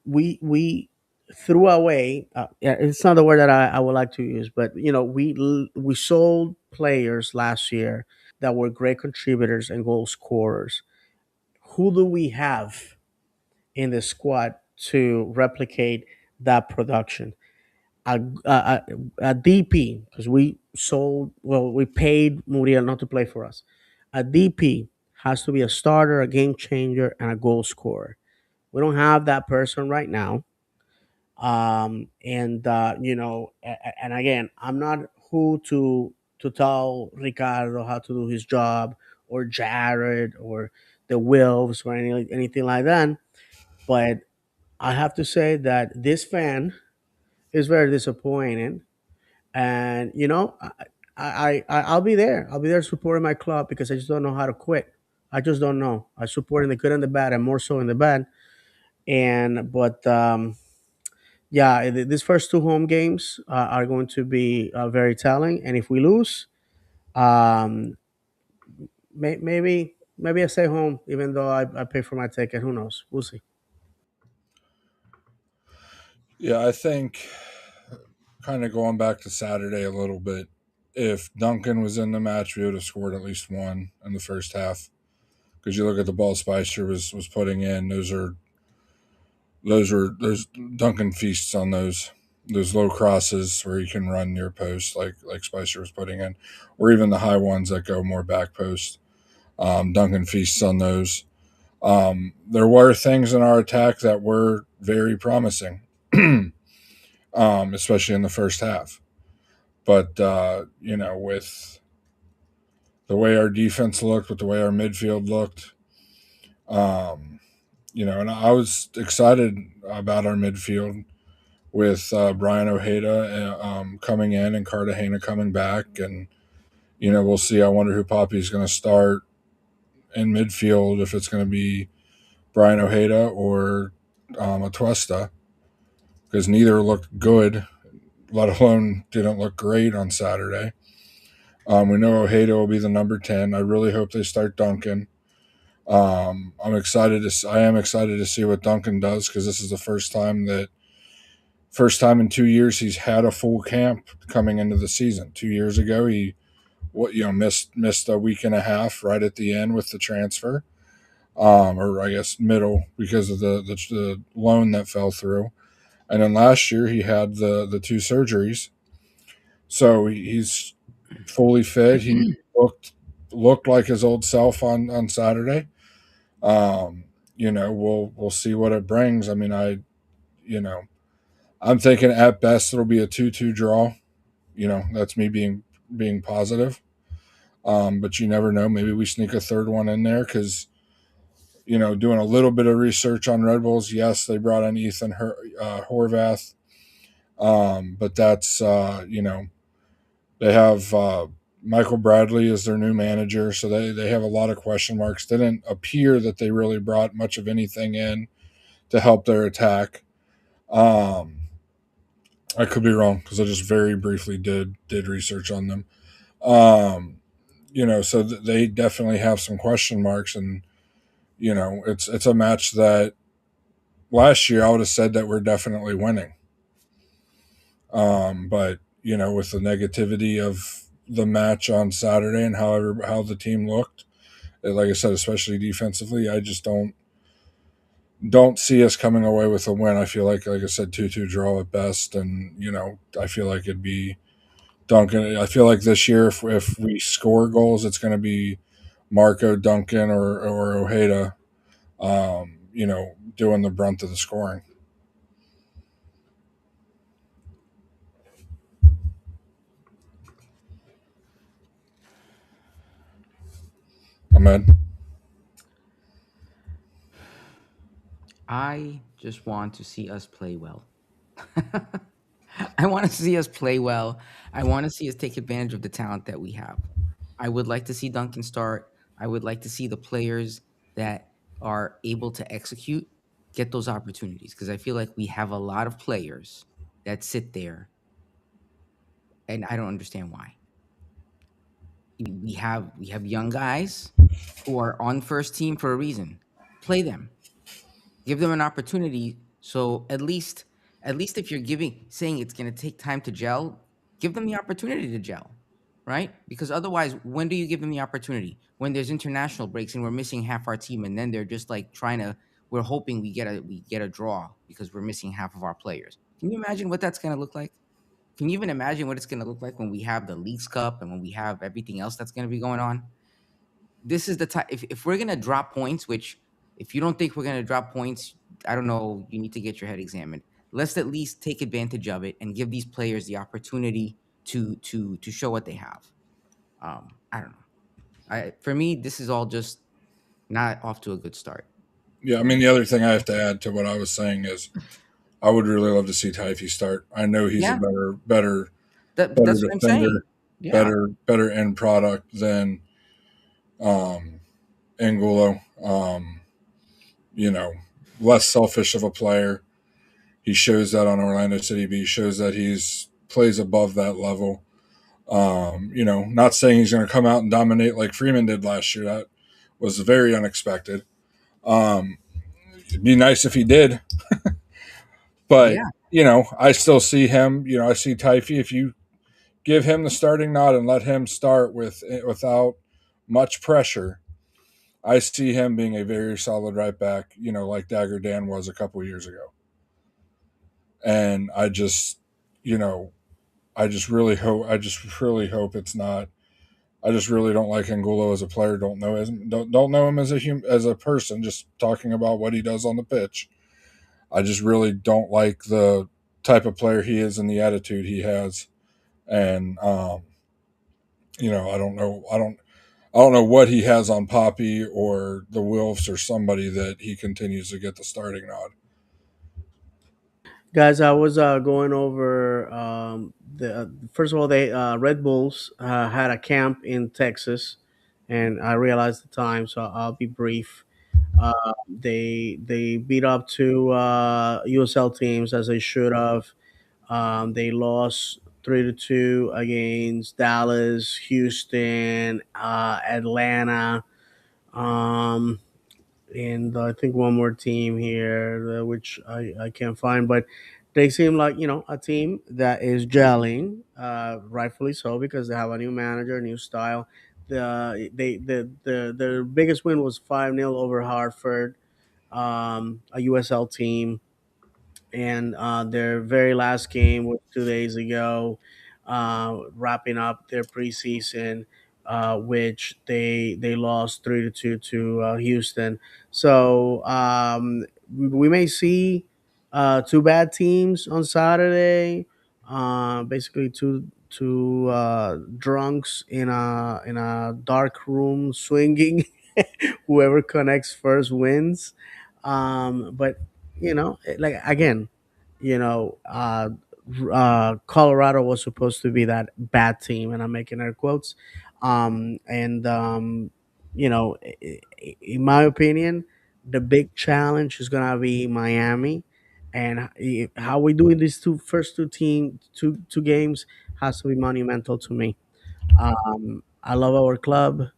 [SPEAKER 2] threw away. Yeah, it's not the word that I would like to use, but we sold players last year that were great contributors and goal scorers. Who do we have in the squad to replicate that production? A DP, because we paid Muriel not to play for us. A DP has to be a starter, a game changer, and a goal scorer. We don't have that person right now. And again, I'm not who to tell Ricardo how to do his job, or Jared, or the Wolves, or anything like that. But I have to say that this fan is very disappointed, and I'll be there. I'll be there supporting my club because I just don't know how to quit. I just don't know. I support in the good and the bad, and more so in the bad. And but yeah, these first two home games are going to be very telling. And if we lose, um, maybe I stay home, even though I pay for my ticket. Who knows? We'll see.
[SPEAKER 3] Yeah, I think kind of going back to Saturday a little bit. If Duncan was in the match, we would have scored at least one in the first half. Because you look at the ball Spicer was putting in; those Duncan feasts on those low crosses where you can run near post like Spicer was putting in, or even the high ones that go more back post. Duncan feasts on those. There were things in our attack that were very promising, especially in the first half. But with the way our defense looked, with the way our midfield looked, um, and I was excited about our midfield with Brian Ojeda coming in and Cartagena coming back, and we'll see. I wonder who Poppy's going to start in midfield, if it's going to be Brian Ojeda or Atuesta, because neither looked good, let alone didn't look great on Saturday. We know Ojeda will be the number 10. I really hope they start Duncan. I am excited to see what Duncan does, because this is the first time in 2 years he's had a full camp coming into the season. 2 years ago he missed a week and a half right at the end with the transfer, or I guess middle, because of the loan that fell through. And then last year he had the two surgeries, so he's fully fit. He looked like his old self on Saturday. We'll see what it brings. I mean, you know I'm thinking at best it'll be a 2-2 draw. That's me being positive. But you never know. Maybe we sneak a third one in there, because doing a little bit of research on Red Bulls. Yes, they brought in Ethan Horvath, but that's they have Michael Bradley is their new manager, so they have a lot of question marks. Didn't appear that they really brought much of anything in to help their attack. Um, I could be wrong because I just very briefly did research on them. Um, so they definitely have some question marks, and it's a match that last year I would have said that we're definitely winning. But with the negativity of the match on Saturday and how the team looked, like I said, especially defensively, I just don't see us coming away with a win. I feel like I said, 2-2 draw at best, and I feel like it'd be Duncan. I feel like this year, if we score goals, it's going to be Marco, Duncan, or Ojeda, doing the brunt of the scoring. Ahmed.
[SPEAKER 1] I just want to see us play well. I want to see us play well. I want to see us take advantage of the talent that we have. I would like to see Duncan start. I would like to see the players that are able to execute get those opportunities because I feel like we have a lot of players that sit there and I don't understand why. We have young guys who are on first team for a reason. Play them. Give them an opportunity. So at least if you're giving saying it's going to take time to gel, give them the opportunity to gel, right? Because otherwise, when do you give them the opportunity? When there's international breaks and we're missing half our team, and then they're just like trying to. We're hoping we get a draw because we're missing half of our players. Can you imagine what that's going to look like? Can you even imagine what it's going to look like when we have the Leagues Cup and when we have everything else that's going to be going on? This is the time. If we're gonna drop points, which if you don't think we're gonna drop points, I don't know. You need to get your head examined. Let's at least take advantage of it and give these players the opportunity to show what they have. I don't know. For me, this is all just not off to a good start.
[SPEAKER 3] Yeah, I mean the other thing I have to add to what I was saying is I would really love to see Typhy start. I know he's a
[SPEAKER 1] Yeah,
[SPEAKER 3] better
[SPEAKER 1] that's what I'm saying.
[SPEAKER 3] defender,
[SPEAKER 1] Yeah,
[SPEAKER 3] better end product than um, Angulo. You know, less selfish of a player. He shows that on Orlando City B. Shows that he's plays above that level. Not saying he's going to come out and dominate like Freeman did last year. That was very unexpected. Um, it'd be nice if he did, but
[SPEAKER 1] yeah,
[SPEAKER 3] I still see him. I see Typhy. If you give him the starting nod and let him start without much pressure, I see him being a very solid right back. Like Dagger Dan was a couple years ago. And you know, I just really hope it's not. I just really don't like Angulo as a player. Don't know him as as a person. Just talking about what he does on the pitch. I just really don't like the type of player he is and the attitude he has. And I don't know. I don't know what he has on Poppy or the Wilfs or somebody that he continues to get the starting nod.
[SPEAKER 2] Guys, I was going over the first of all, they Red Bulls had a camp in Texas, and I realized the time, so I'll be brief. They beat up two USL teams as they should have. They lost 3-2 against Dallas, Houston, Atlanta. Um, and I think one more team here, which I can't find, but they seem like a team that is gelling, rightfully so because they have a new manager, a new style. The biggest win was 5-0 over Hartford, a USL team, and their very last game was 2 days ago, wrapping up their preseason, which they lost 3-2 to Houston. So we may see two bad teams on Saturday. Basically, two drunks in a dark room swinging. Whoever connects first wins. But like again, you know, uh, Colorado was supposed to be that bad team, and I'm making air quotes. And you know, in my opinion, the big challenge is gonna be Miami, and how we do in these two games has to be monumental to me. I love our club.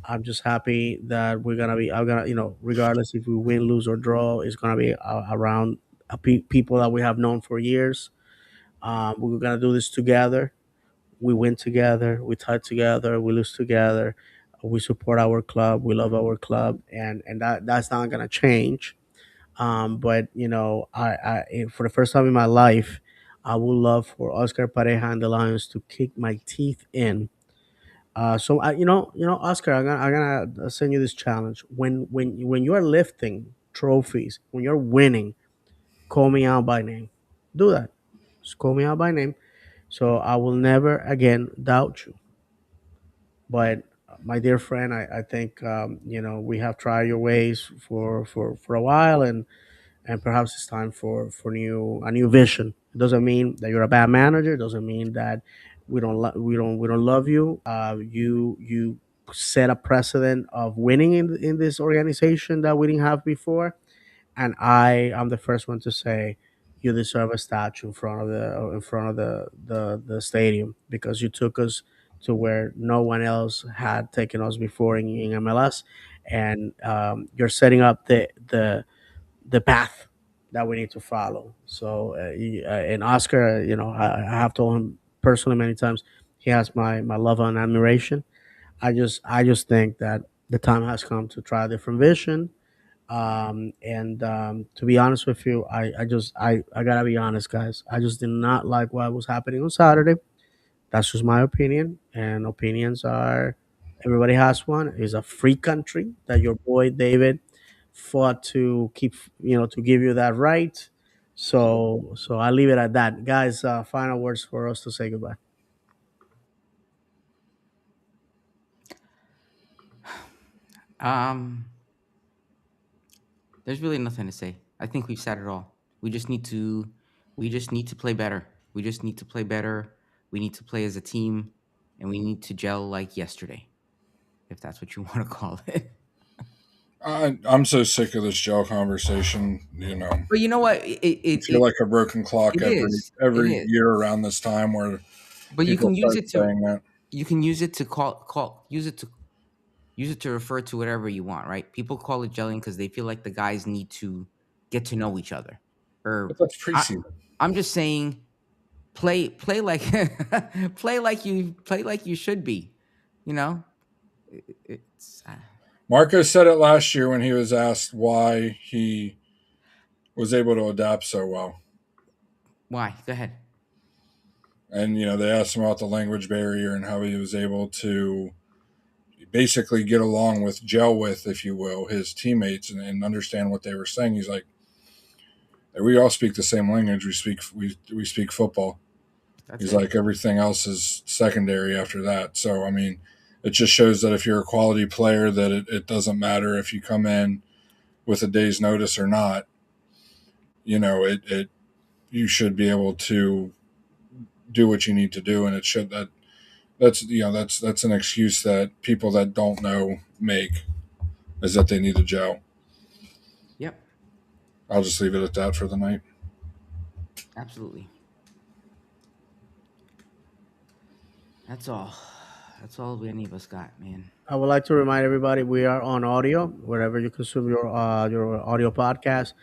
[SPEAKER 2] I'm just happy that we're gonna be. I'm gonna, regardless if we win, lose, or draw, it's gonna be around people that we have known for years. We're gonna do this together. We win together. We tie together. We lose together. We support our club. We love our club, and that's not gonna change. But for the first time in my life, I would love for Oscar Pareja and the Lions to kick my teeth in. Oscar, I'm gonna send you this challenge. When you are lifting trophies, when you're winning, call me out by name. Do that. Just call me out by name. So I will never again doubt you. But my dear friend, I think we have tried your ways for a while, and perhaps it's time for a new vision. It doesn't mean that you're a bad manager. It doesn't mean that we don't love you. You set a precedent of winning in this organization that we didn't have before, and I am the first one to say you deserve a statue in front of the stadium, because you took us to where no one else had taken us before in MLS, and you're setting up the path that we need to follow. So, and Oscar, I have told him personally many times, he has my love and admiration. I just think that the time has come to try a different vision. And To be honest with you, I gotta be honest, guys. I just did not like what was happening on Saturday. That's just my opinion, and opinions are everybody has one. It's a free country that your boy David fought to keep, to give you that right. So I leave it at that, guys. Final words for us to say goodbye.
[SPEAKER 1] Um, there's really nothing to say. I think we've said it all. We just need to we just need to play better. We just need to play better. We need to play as a team, and we need to gel like yesterday, if that's what you want to call it.
[SPEAKER 3] I'm so sick of this jail conversation.
[SPEAKER 1] But you know what?
[SPEAKER 3] I feel like a broken clock
[SPEAKER 1] It
[SPEAKER 3] every
[SPEAKER 1] is. It
[SPEAKER 3] every
[SPEAKER 1] is.
[SPEAKER 3] year around this time where
[SPEAKER 1] But you
[SPEAKER 3] people
[SPEAKER 1] can use
[SPEAKER 3] start
[SPEAKER 1] it to
[SPEAKER 3] saying that.
[SPEAKER 1] you can use it to call use it to refer to whatever you want, right? People call it gelling because they feel like the guys need to get to know each other. Or
[SPEAKER 3] But that's
[SPEAKER 1] I
[SPEAKER 3] preseason.
[SPEAKER 1] I'm just saying play like play like you should be. You know? It's
[SPEAKER 3] Marco said it last year when he was asked why he was able to adapt so well.
[SPEAKER 1] why? Go ahead.
[SPEAKER 3] And they asked him about the language barrier and how he was able to basically get along with, gel with, if you will, his teammates and understand what they were saying. He's like, we all speak the same language. We speak football.
[SPEAKER 1] That's
[SPEAKER 3] He's
[SPEAKER 1] it.
[SPEAKER 3] like, everything else is secondary after that. So I mean, it just shows that if you're a quality player, that it doesn't matter if you come in with a day's notice or not. It you should be able to do what you need to do, and it should that's an excuse that people that don't know make, is that they need to gel.
[SPEAKER 1] Yep.
[SPEAKER 3] I'll just leave it at that for the night.
[SPEAKER 1] Absolutely. That's all. That's all any of us got, man.
[SPEAKER 2] I would like to remind everybody we are on audio wherever you consume your audio podcast.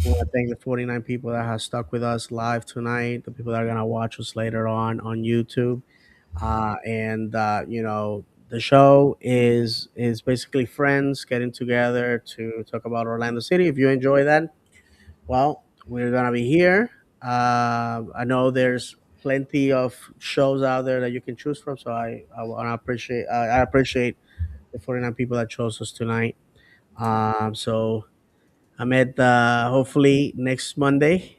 [SPEAKER 2] We want to thank the 49 people that have stuck with us live tonight, the people that are gonna watch us later on YouTube, and the show is basically friends getting together to talk about Orlando City. If you enjoy that, well, we're gonna be here. I know there's plenty of shows out there that you can choose from, so I want to appreciate I appreciate the 49 people that chose us tonight. So Ahmed, hopefully next Monday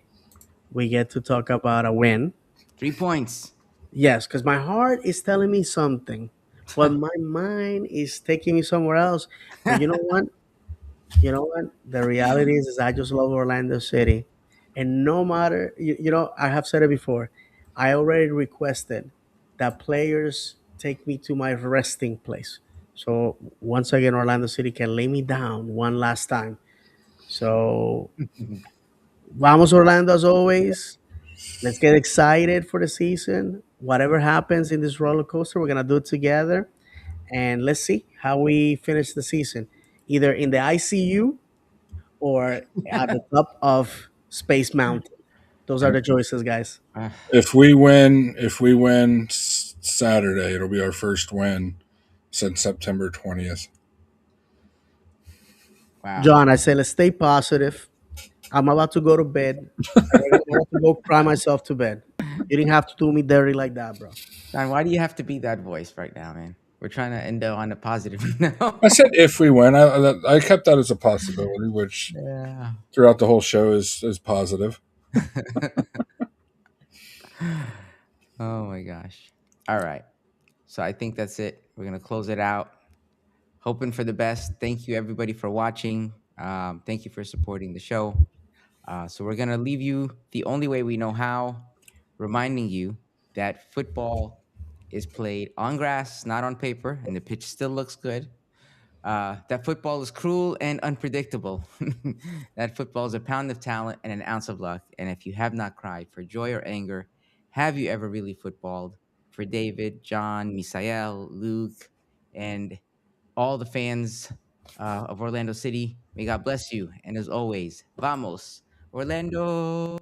[SPEAKER 2] we get to talk about a win.
[SPEAKER 1] 3 points.
[SPEAKER 2] Yes, because my heart is telling me something, but my mind is taking me somewhere else. But you know what? You know what? The reality is I just love Orlando City, And no matter, I have said it before, I already requested that players take me to my resting place. So once again, Orlando City can lay me down one last time. So vamos, Orlando, as always. Let's get excited for the season. Whatever happens in this roller coaster, we're going to do it together. And let's see how we finish the season, either in the ICU or at the top of Space Mountain. Those are the choices, guys.
[SPEAKER 1] Uh,
[SPEAKER 3] If we win Saturday, it'll be our first win since September 20th.
[SPEAKER 1] wow.
[SPEAKER 2] John, I say let's stay positive. I'm about to go to bed. I'm about to go cry myself to bed. You didn't have to do me dirty like that, bro.
[SPEAKER 1] John, why do you have to be that voice right now, man? We're trying to end on a positive
[SPEAKER 3] I
[SPEAKER 1] note.
[SPEAKER 3] said if we win. I kept that as a possibility, which
[SPEAKER 1] Yeah.
[SPEAKER 3] throughout the whole show is positive.
[SPEAKER 1] Oh my gosh. All right. So I think that's it. We're gonna close it out. Hoping for the best. Thank you everybody for watching. Thank you for supporting the show. So we're gonna leave you the only way we know how, reminding you that football is played on grass, not on paper, and the pitch still looks good. That football is cruel and unpredictable. That football is a pound of talent and an ounce of luck. And if you have not cried for joy or anger, have you ever really footballed? For David, John, Misael, Luke, and all the fans of Orlando City, may God bless you. And as always, vamos, Orlando!